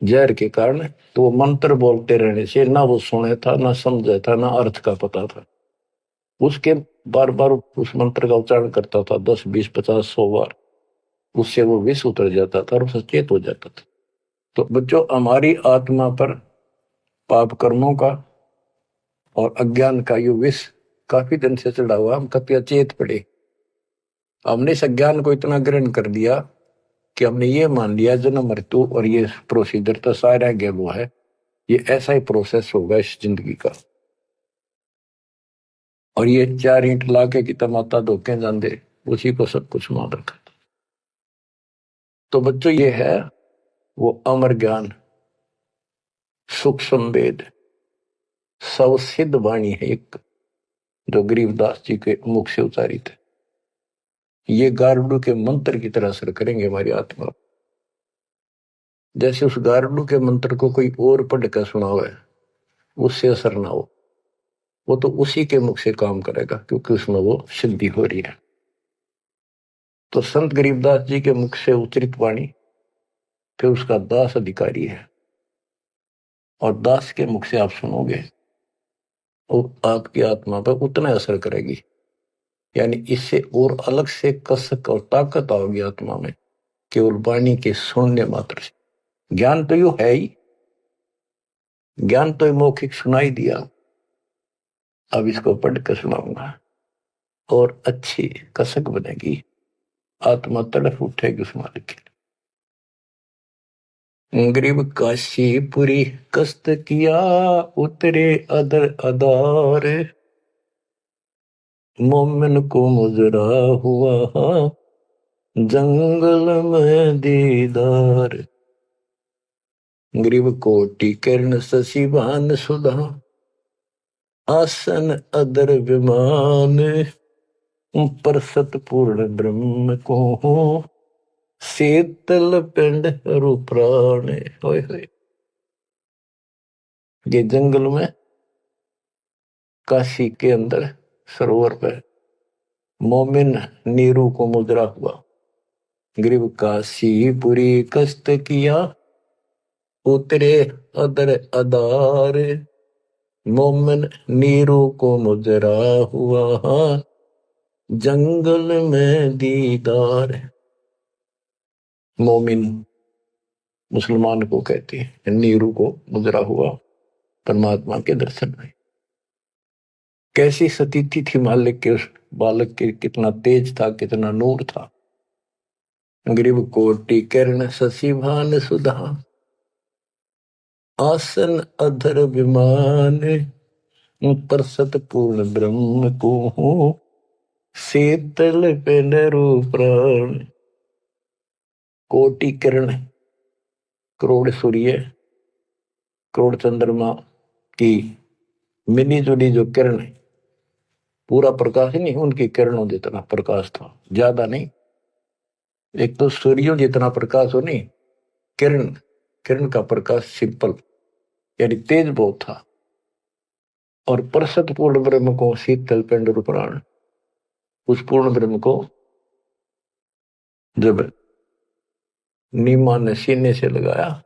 जहर के कारण, तो वो मंत्र बोलते रहने से ना वो सुने था, ना समझा था, ना अर्थ का पता था। उसके बार बार उस मंत्र का उच्चारण करता था 10, 20, 50, 100 बार, उससे वो विष उतर जाता था और सचेत हो जाता था। तो बच्चों, हमारी आत्मा पर पाप कर्मों का और अज्ञान का ये विष काफी दिन से चढ़ा हुआ, हम कभी अचेत पड़े। हमने इस अज्ञान को इतना ग्रहण कर दिया कि हमने ये मान लिया जन्म मृत्यु और ये प्रोसीजर तो सारा वो है, ये ऐसा ही प्रोसेस होगा इस जिंदगी का। और ये 4 ईंट लाके की तमाता धोखे जाते, उसी को सब कुछ मान रखा। तो बच्चों, ये है वो अमर ज्ञान, सूक्ष्म वेद, सवसिद्ध वाणी है एक, जो गरीबदास जी के मुख से उच्चारी थे। ये गारुड़ के मंत्र की तरह असर करेंगे हमारी आत्मा। जैसे उस गारुड़ के मंत्र को कोई और पढ़ कर सुनावे, उससे असर ना हो, वो तो उसी के मुख से काम करेगा, क्योंकि उसमें वो सिद्धि हो रही है। तो संत गरीबदास जी के मुख से उच्चरित वाणी फिर उसका दास अधिकारी है, और दास के मुख से आप सुनोगे वो आपकी आत्मा पर उतना असर करेगी। यानी इससे और अलग से कसक और ताकत आओगी आत्मा में, केवल वाणी के सुनने मात्र से। ज्ञान तो यू है ही, ज्ञान तो मौखिक सुनाई दिया, अब इसको पढ़कर सुनाऊंगा और अच्छी कसक बनेगी, आत्मा तड़फ उठेगी उस मालिक के लिए। गरीब काशीपुरी कष्ट किया, उतरे अदर अदार, मोमिन को मुजरा हुआ जंगल में दीदार। ग्रीव कोटि किरण शशि भान सुधा, आसन अदर विमान, पर सतपूर्ण ब्रह्म को शीतल पिंड हरु प्राण। होय होय। ये जंगल में काशी के अंदर सरोवर पर मोमिन नीरू को मुद्रा हुआ। ग्रीव काशीपुरी कष्ट किया, उतरे अदर अदार, मोमिन नीरू को मुजरा हुआ जंगल में दीदार। मोमिन मुसलमान को कहते हैं, नीरू को मुजरा हुआ परमात्मा के दर्शन में। कैसी सतीथि थी मालिक के उस बालक के, कितना तेज था, कितना नूर था। ग्रीव कोटि किरण शशि भान सुधा, आसन अधर विमान, पर सतपूर्ण ब्रह्म को शीतल पेनरु प्राण। कोटि किरण, करोड़ सूर्य, करोड़ चंद्रमा की मिली जुली जो किरण है, पूरा प्रकाश नहीं, उनकी किरणों जितना प्रकाश था, ज्यादा नहीं। एक तो सूर्यों जितना प्रकाश हो नहीं, किरण, किरण का प्रकाश सिंपल, यानी तेज बहुत था। और परसत पूर्ण ब्रह्म को शीतल पिंड प्राण, उस पूर्ण ब्रह्म को जब नीमा ने सीने से लगाया,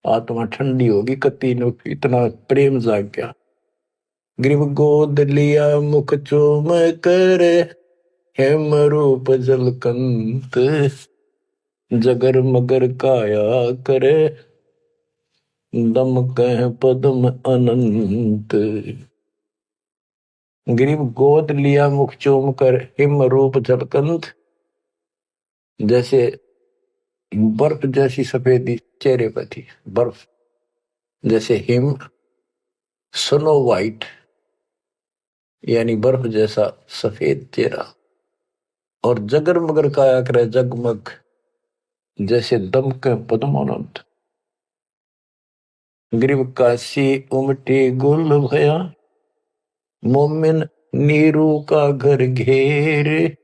आत्मा ठंडी होगी, कति ने इतना प्रेम जाग गया। ग्रीव गोद लिया मुख चूम कर, हेम रूप जलकंत, जगर मगर काया करे, दम कह पद्म अनंत। ग्रीव गोद लिया मुख चूम कर, हिम रूप जलकंत, जैसे बर्फ जैसी सफेदी चेहरे पर थी, बर्फ जैसे हिम, स्नो वाइट यानी बर्फ जैसा सफेद चेहरा, और जगर मगर काया करे जगमग, जैसे दमक पद्मानंद। ग्रीव काशी उमटी गुल भया, मोमिन नीरू का घर घेर,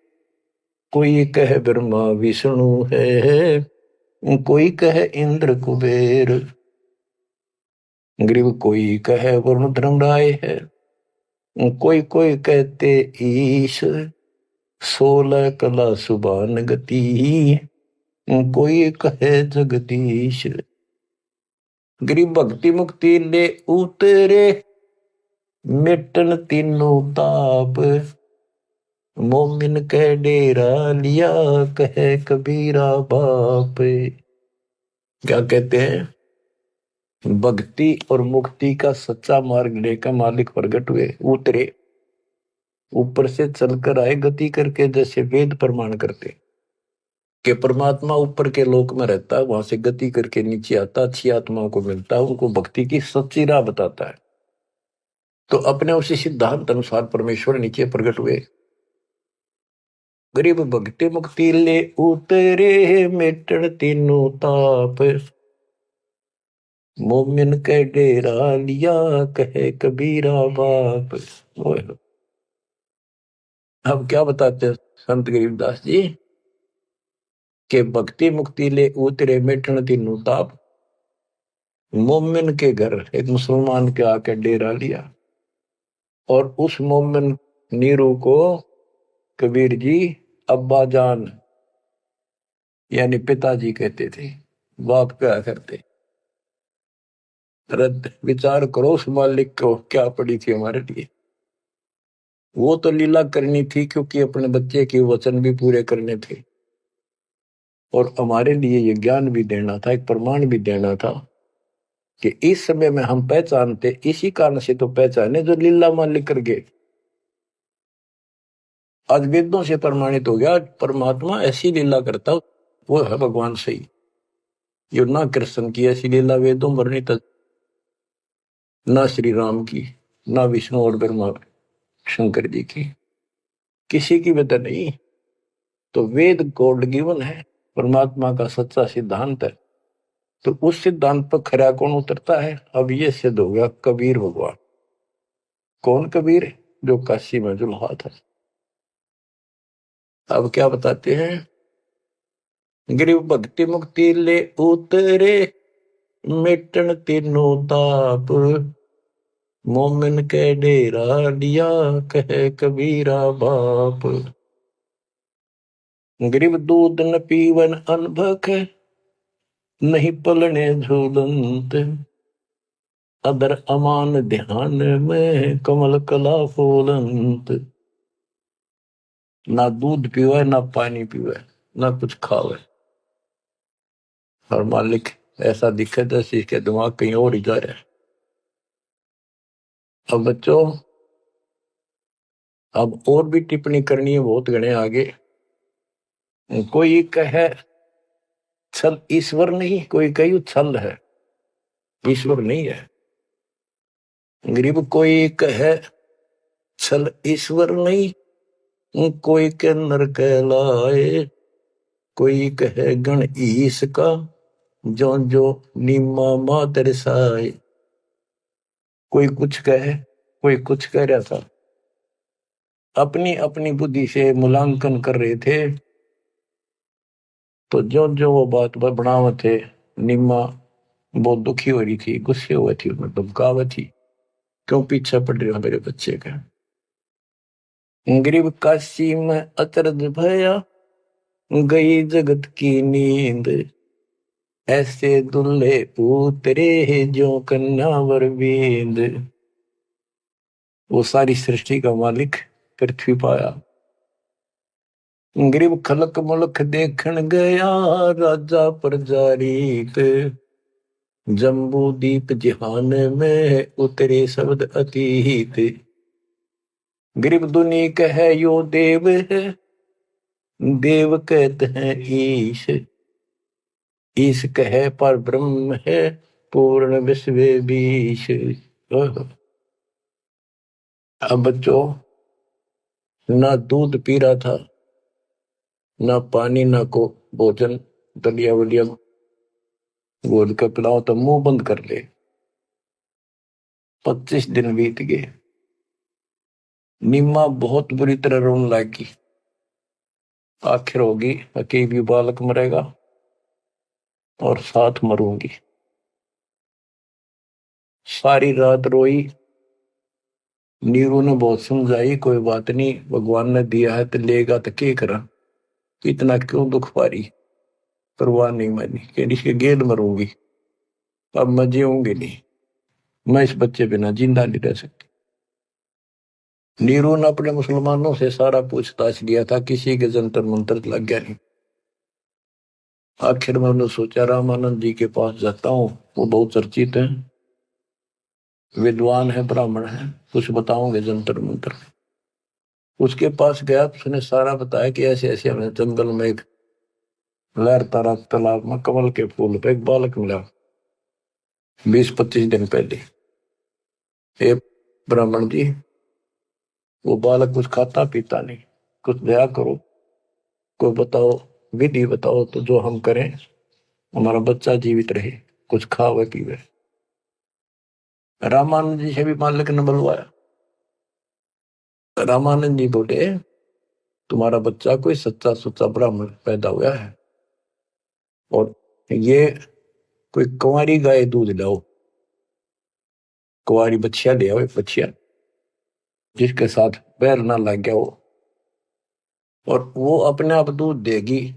कोई कह ब्रह्मा विष्णु है, कोई कह इंद्र कुबेर। ग्रीव कोई कह वरुण धर्मराय है, कोई कोई कहते ईश, 16 कला सुबान गति, कोई कहे जगदीश। ग्रीव भक्ति मुक्ति ले उतरे, मिटन तीनों ताप, मोमिन कह डेरा लिया, कहे कबीरा बाप। क्या कहते हैं? भक्ति और मुक्ति का सच्चा मार्ग लेकर मालिक प्रकट हुए, उतरे, ऊपर से चलकर आए गति करके, जैसे वेद प्रमाण करते कि परमात्मा ऊपर के लोक में रहता है, वहां से गति करके नीचे आता, अच्छी आत्माओं को मिलता है, उनको भक्ति की सच्ची राह बताता है। तो अपने उसी सिद्धांत अनुसार परमेश्वर नीचे प्रकट हुए। गरीब भक्ति मुक्ति ले उतरे, मिटन तीनों ताप, मोमिन के डेरा लिया, कहे कबीरा बाप। अब क्या बताते हैं संत गरीबदास जी के भक्ति मुक्ति ले उतरे, मिटन तीनों ताप, मोमिन के घर एक मुसलमान के आके डेरा लिया, और उस मोमिन नीरू को कबीर जी अब्बा जान यानी पिताजी कहते थे, बाप क्या करते। रद्द विचार करो उस मालिक को क्या पड़ी थी हमारे लिए। वो तो लीला करनी थी क्योंकि अपने बच्चे के वचन भी पूरे करने थे, और हमारे लिए ये ज्ञान भी देना था, एक प्रमाण भी देना था कि इस समय में हम पहचानते, इसी कारण से तो पहचाने जो लीला मालिक कर गए। आज वेदों से प्रमाणित हो गया परमात्मा ऐसी लीला करता वो है भगवान सही। यो ना कृष्ण की ऐसी लीला वेदों वर्णित, ना श्री राम की, ना विष्णु और ब्रह्मा शंकर जी की, किसी की वजह नहीं। तो वेद गॉड गिवन है, परमात्मा का सच्चा सिद्धांत है। तो उस सिद्धांत पर खरा कौन उतरता है? अब ये सिद्ध हो गया कबीर भगवान। कौन कबीर? जो काशी में जुल्हा था। अब क्या बताते हैं? गिरिव भक्ति मुक्ति ले उतरे, मिटन तीनों ताप, मोमिन के डेरा लिया, कहे कबीरा बाप। गिरिव दूध न पीवन अनभक, नहीं पलने झूलंत, अदर अमान ध्यान में, कमल कला फूलंत। ना दूध पीवे, ना पानी पीवे, ना कुछ खावे, और मालिक ऐसा दिखे जैसे इसके दिमाग कहीं और ही जा रहा है। अब बच्चों, अब और भी टिप्पणी करनी है बहुत घने आगे। कोई कहे छल ईश्वर नहीं, कोई कही छल है, ईश्वर नहीं है। गरीब कोई कहे छल ईश्वर नहीं, कोई के नर कहलाए, कोई कहे गण ईश का, जो जो नीमा मातर साए। कोई कुछ कहे, कोई कुछ कह रहा था, अपनी अपनी बुद्धि से मूल्यांकन कर रहे थे। तो जो जो वो बात बनावत थे, निम्मा बहुत दुखी हो रही थी, गुस्से हुई थी, उन्हें धमकावा थी, क्यों पीछा पड़ रहे हो मेरे बच्चे का। गरीब काशी में अचरज भया, गई जगत की नींद, ऐसे दुल्हे उतरे जो कन्नावर बींद। वो सारी सृष्टि का मालिक पृथ्वी पाया, गरीब खलक मुलक देखन गया, राजा प्रजारीत, जम्बू दीप जिहान में उतरे शब्द अतीत। गरीब दुनी कहे यो देव है, देव कहते हैं ईश, ईश कहे पर ब्रह्म है, पूर्ण विश्व बीश। अब बच्चों, ना दूध पी रहा था, ना पानी, ना को भोजन, दलिया वलिया घोल कर पिलाओ तो मुंह बंद कर ले। 25 दिन बीत गए। नीमा बहुत बुरी तरह रोने लगी। आखिर होगी अकेली बालक मरेगा और साथ मरूंगी। सारी रात रोई। नीरू ने बहुत समझाई, कोई बात नहीं, भगवान ने दिया है तो लेगा तो क्या करा, इतना क्यों दुख पा रही। परवाह नहीं मानी, कह इसके गेल मरूंगी, अब मैं जीऊंगी नहीं, मैं इस बच्चे बिना जिंदा नहीं रह सकती। नीरू ने अपने मुसलमानों से सारा पूछताछ लिया था, किसी के जंतर मंतर लग गया नहीं। आखिर में उन्होंने सोचा रामानंद जी के पास जाता हूँ, वो बहुत चर्चित हैं, विद्वान है, ब्राह्मण है, कुछ बताओगे जंतर मंतर। उसके पास गया, उसने सारा बताया कि ऐसे ऐसे हमें जंगल में एक लहर तारा तालाब में कमल के फूल पे एक बालक मिला 20-25 दिन पहले। हे ब्राह्मण जी, वो बालक कुछ खाता पीता नहीं, कुछ दया करो, कोई बताओ, विधि बताओ तो जो हम करें, हमारा बच्चा जीवित रहे, कुछ खावे पीवे। रामानंद जी से भी मालिक ने बुलवाया। रामानंद जी बोले, तुम्हारा बच्चा कोई सच्चा सुच्चा ब्राह्मण पैदा हुआ है, और ये कोई कुंवारी गाय दूध लाओ, कुंवारी बच्चिया ले आओ, बच्चिया जिसके साथ पैर ना लग गया हो, और वो अपने आप दूध देगी,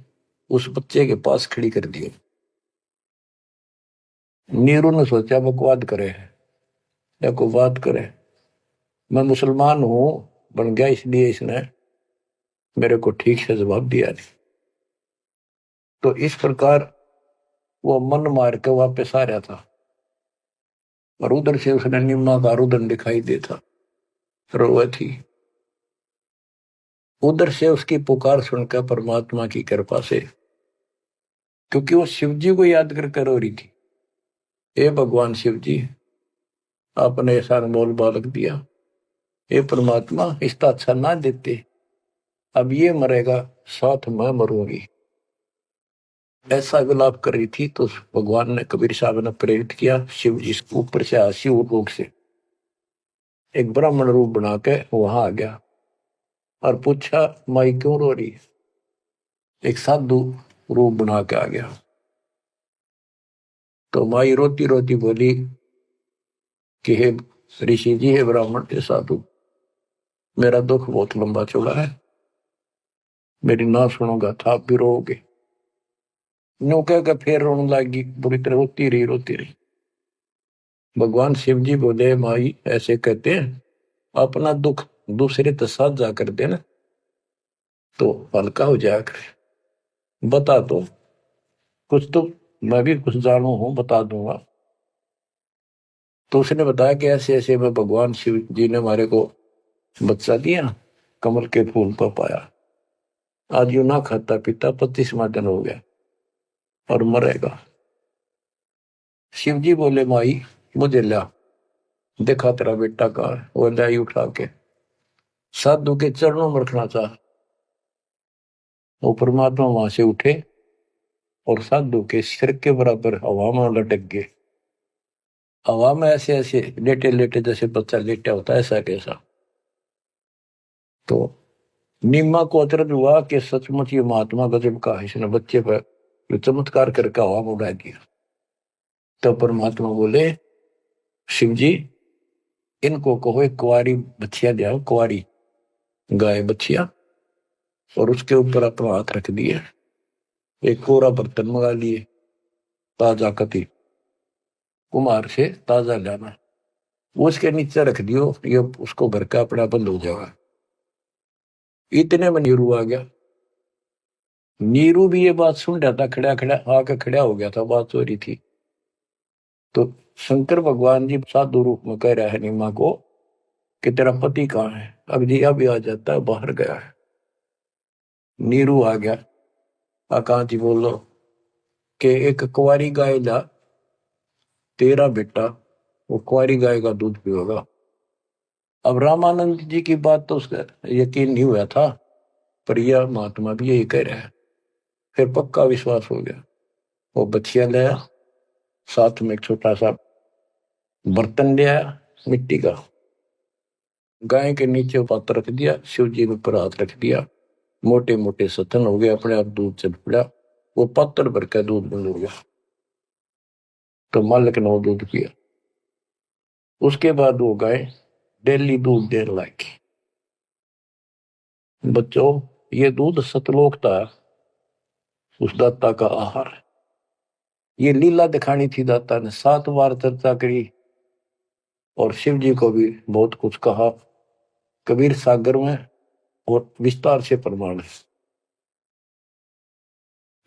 उस बच्चे के पास खड़ी कर दियो। नीरू ने सोचा बकवाद करे है या कोई बात करे, मैं मुसलमान हूं बन गया, इसलिए इसने मेरे को ठीक से जवाब दिया नहीं। तो इस प्रकार वो मन मार के वापस आ रहा था, और उधर से उसने निम्मा का रुदन दिखाई देता, रोए थी। उधर से उसकी पुकार सुनकर परमात्मा की कृपा से, क्योंकि वो शिव जी को याद कर रो रही थी, हे भगवान शिव जी, आपने ऐसा अनमोल बालक दिया, हे परमात्मा इसका अच्छा ना देते, अब ये मरेगा साथ मैं मरूंगी। ऐसा विलाप कर रही थी तो भगवान ने, कबीर साहब ने प्रेरित किया, शिव जी ऊपर से शिव लोक से एक ब्राह्मण रूप बना के वहां आ गया और पूछा, माई क्यों रो रही। एक साधु रूप बना के आ गया। तो माई रोती रोती बोली कि हे ऋषि जी, हे ब्राह्मण के साधु, मेरा दुख बहुत लंबा चौड़ा है, मेरी ना सुनोगा था आप भी रोगे। नो कह फिर रोने लगी, बुरी तरह रोती रही रोती रही। भगवान शिव जी बोले, माई ऐसे कहते हैं, अपना दुख दूसरे के साथ जाकर देना तो हल्का हो जाया करे, बता दो कुछ तो, मैं भी कुछ जानू हूं, बता दूंगा। तो उसने बताया कि ऐसे ऐसे में भगवान शिव जी ने हमारे को बच्चा दिया, कमल के फूल पर पाया, आज यू ना खाता पीता 25वां दिन हो गया और मरेगा। शिव जी बोले, माई मुझे ला, देखा तेरा बेटा कहाँ है। वो लाई उठा के साधु के चरणों में रखना चाह, वो परमात्मा वहां से उठे और साधु के सिर के बराबर हवा में लटक गए। हवा में ऐसे ऐसे लेटे लेटे जैसे बच्चा लेटा होता है, ऐसा कैसा। तो नीमा को अचरज हुआ कि सचमुच ये महात्मा गजब का है, इसने बच्चे पर चमत्कार करके हवा में उड़ा दिया। तो परमात्मा बोले शिव जी इनको कहो एक कुंवारी बच्चिया दे आओ, कुंवारी गाय बच्चिया, और उसके ऊपर अपना हाथ रख दिए, एक कोरा बर्तन मंगा लिए, ताजा कति कुमार से ताजा लाना, वो उसके नीचे रख दियो, ये उसको भर का अपना बंद हो जाएगा। इतने में नीरू आ गया। नीरू भी ये बात सुन रहा था, खड़ा खड़ा आके खड़ा हो गया था, बात हो रही थी। तो शंकर भगवान जी साधु रूप में कह रहा है नीमा को कि तेरा पति कहाँ है? अब जी अभी आ जाता है, बाहर गया है। नीरू आ गया, आकाश जी बोलो कि एक कुंवारी गाय ला, तेरा बेटा वो कुंवारी गाय का दूध पिएगा। अब रामानंद जी की बात तो उसका यकीन नहीं हुआ था, पर यह महात्मा भी यही कह रहा है। फिर पक्का विश्वास हो गया। वो बच्चिया लाया, साथ में एक छोटा सा बर्तन ले आया मिट्टी का, गाय के नीचे पात्र रख दिया, शिव जी के ऊपर हाथ रख दिया, मोटे मोटे सतन हो गए, अपने आप दूध चल पड़ा, वो पत्थर भर का दूध बंद हो गया। तो मालिक ने वो दूध पिया। उसके बाद वो गाय डेली दूध देने लगी। बच्चों ये दूध सतलोक था, उस दाता का आहार। ये लीला दिखानी थी दाता ने, 7 बार चर्चा करी और शिव जी को भी बहुत कुछ कहा कबीर सागर में, और विस्तार से प्रमाण है।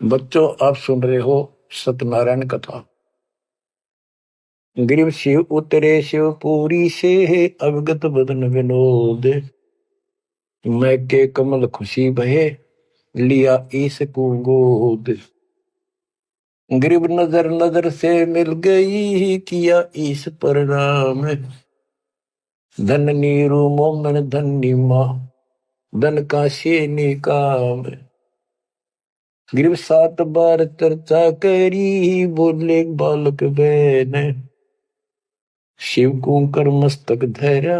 बच्चों आप सुन रहे हो सत्यनारायण कथा। ग्रीव शिव उतरे शिव पूरी से, अवगत बदन विनोद, मैं के कमल खुशी बहे, लिया ईस को गोद। ग्रीब नजर नजर से मिल गई, किया ईस प्रणाम, धन नीरू मोमन धन नीमा, धन का शेनी काम। ग्रीब 7 बार चर्चा करी, बोले बालक बहन, शिव को कर मस्तक धैर्या,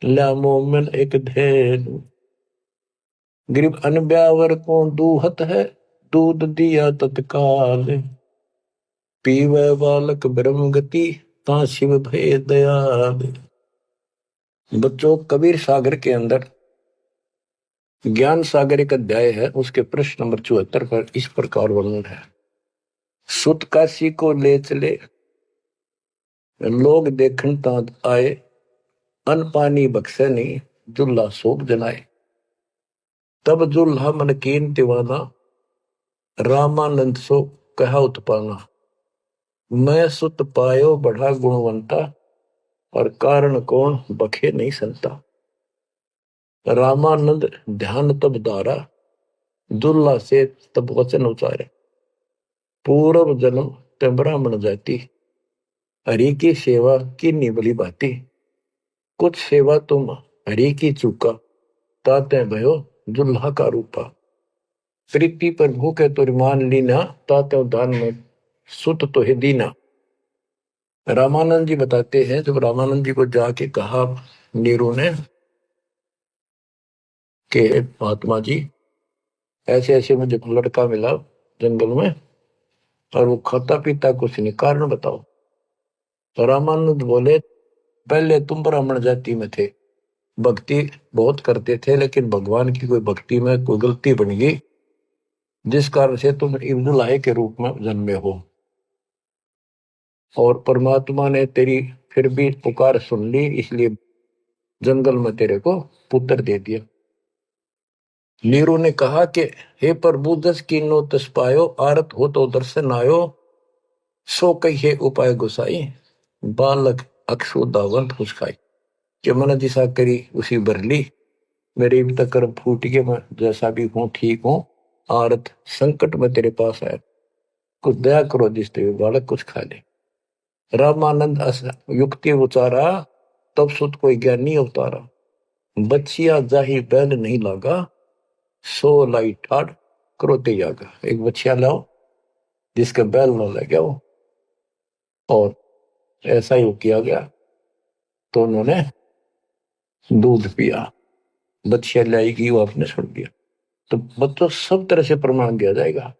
ला मोमन एक धैन। ग्रीब अनब्यावर को दूहत है, दूध दिया तत्काल, पीवे बालक ब्रह्म गति, ता शिव भय दयाल। बच्चों कबीर सागर के अंदर ज्ञान सागर एक अध्याय है, उसके प्रश्न नंबर 74 पर इस प्रकार वर्णन है। सुत काशी को ले चले, लोग देखन तात आए, अन पानी बख्शे नहीं, जुल्हा शोक जनाए। तब जुल्हा मन कीन तिवाना, रामानंद सो कहा उत्पाना। मैं सुत पायो बढ़ा गुणवंता, और कारण कौन बखे नहीं संता। रामानंद ध्यान तब दारा, दुल्ला से तब वचन उचारे। पूर्व जन्म ते ब्राह्मण जाति, हरि की सेवा की निबली बाती। कुछ सेवा तुम हरि की चूका, ताते भयो दुल्हा का रूपा। प्रीति पर भूखे तो मान लीना, ताते दान में सुत तो है दीना। रामानंद जी बताते हैं जब रामानंद जी को जाके कहा नीरू ने कि महात्मा जी ऐसे ऐसे मुझे लड़का मिला जंगल में, और वो खाता पीता कुछ नहीं, कारण बताओ। तो रामानंद बोले पहले तुम ब्राह्मण जाति में थे, भक्ति बहुत करते थे, लेकिन भगवान की कोई भक्ति में कोई गलती बन गई, जिस कारण से तुम दुल्हे के रूप में जन्मे हो, और परमात्मा ने तेरी फिर भी पुकार सुन ली, इसलिए जंगल में तेरे को पुत्र दे दिया। नीरू ने कहा कि हे प्रभु 10 कीनो तस पायो, आरत हो तो दर्शन आयो, सो कही उपाय गुसाई, बालक अक्षुदावंत हुसकाई। कि मन दिशा करी उसी बरली, मेरे भी तक कर्म फूट के, मैं जैसा भी हूं ठीक हूं, आरत संकट में तेरे पास आया, कुछ दया करो जिसते बालक कुछ खा ले। रामानंद युक्ति उचारा, तब सुत कोई ज्ञानी अवतारा। बच्चिया जाही बैल नहीं लागा, सो लाई ठाड़ क्रोते जागा। एक बच्चिया लाओ जिसका बैल न लग गया वो, और ऐसा ही किया गया। तो उन्होंने दूध पिया, बच्चिया लाएगी, वो आपने छोड़ दिया। तो बच्चों सब तरह से प्रमाण दिया जाएगा।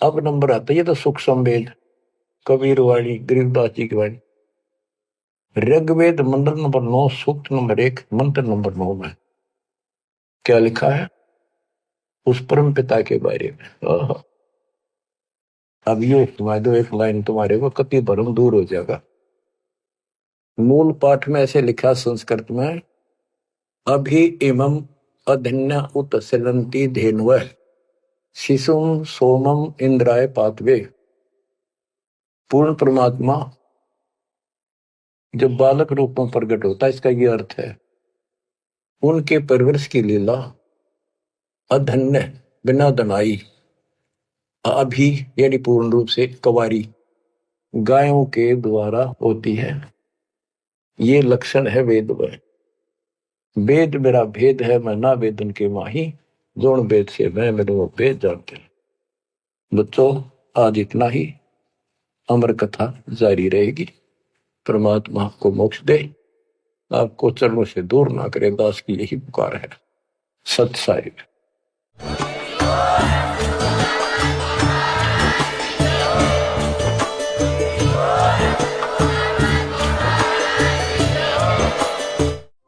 अब नंबर आता है, ये तो सुख संवेद कबीर वाणी, गरीबदास जी की वाणी। ऋग्वेद मंत्र नंबर 9, सूक्त नंबर 1, मंत्र नंबर 9 में क्या लिखा है उस परम पिता के बारे में। अब ये सुना दो एक लाइन, तुम्हारे को कति भरम दूर हो जाएगा। मूल पाठ में ऐसे लिखा संस्कृत में, अभि इमं अधन्य उत्सलंती धेन्व शिशुम सोमम इंद्राय पातवे। पूर्ण परमात्मा जब बालक रूप में प्रकट होता है, इसका ये अर्थ है उनके परवरिश की लीला अधन्य बिना दनाई, अभी यानी पूर्ण रूप से कवारी गायों के द्वारा होती है। ये लक्षण है वेद में। वेद मेरा भेद है, मैं ना वेदन के माही, जोन वेद से मैं मेरे वो भेद जानते। बच्चों आज इतना ही, अमर कथा जारी रहेगी। परमात्मा आपको मोक्ष दे, आपको चरणों से दूर ना करे, दास की यही पुकार है। सत साहिब।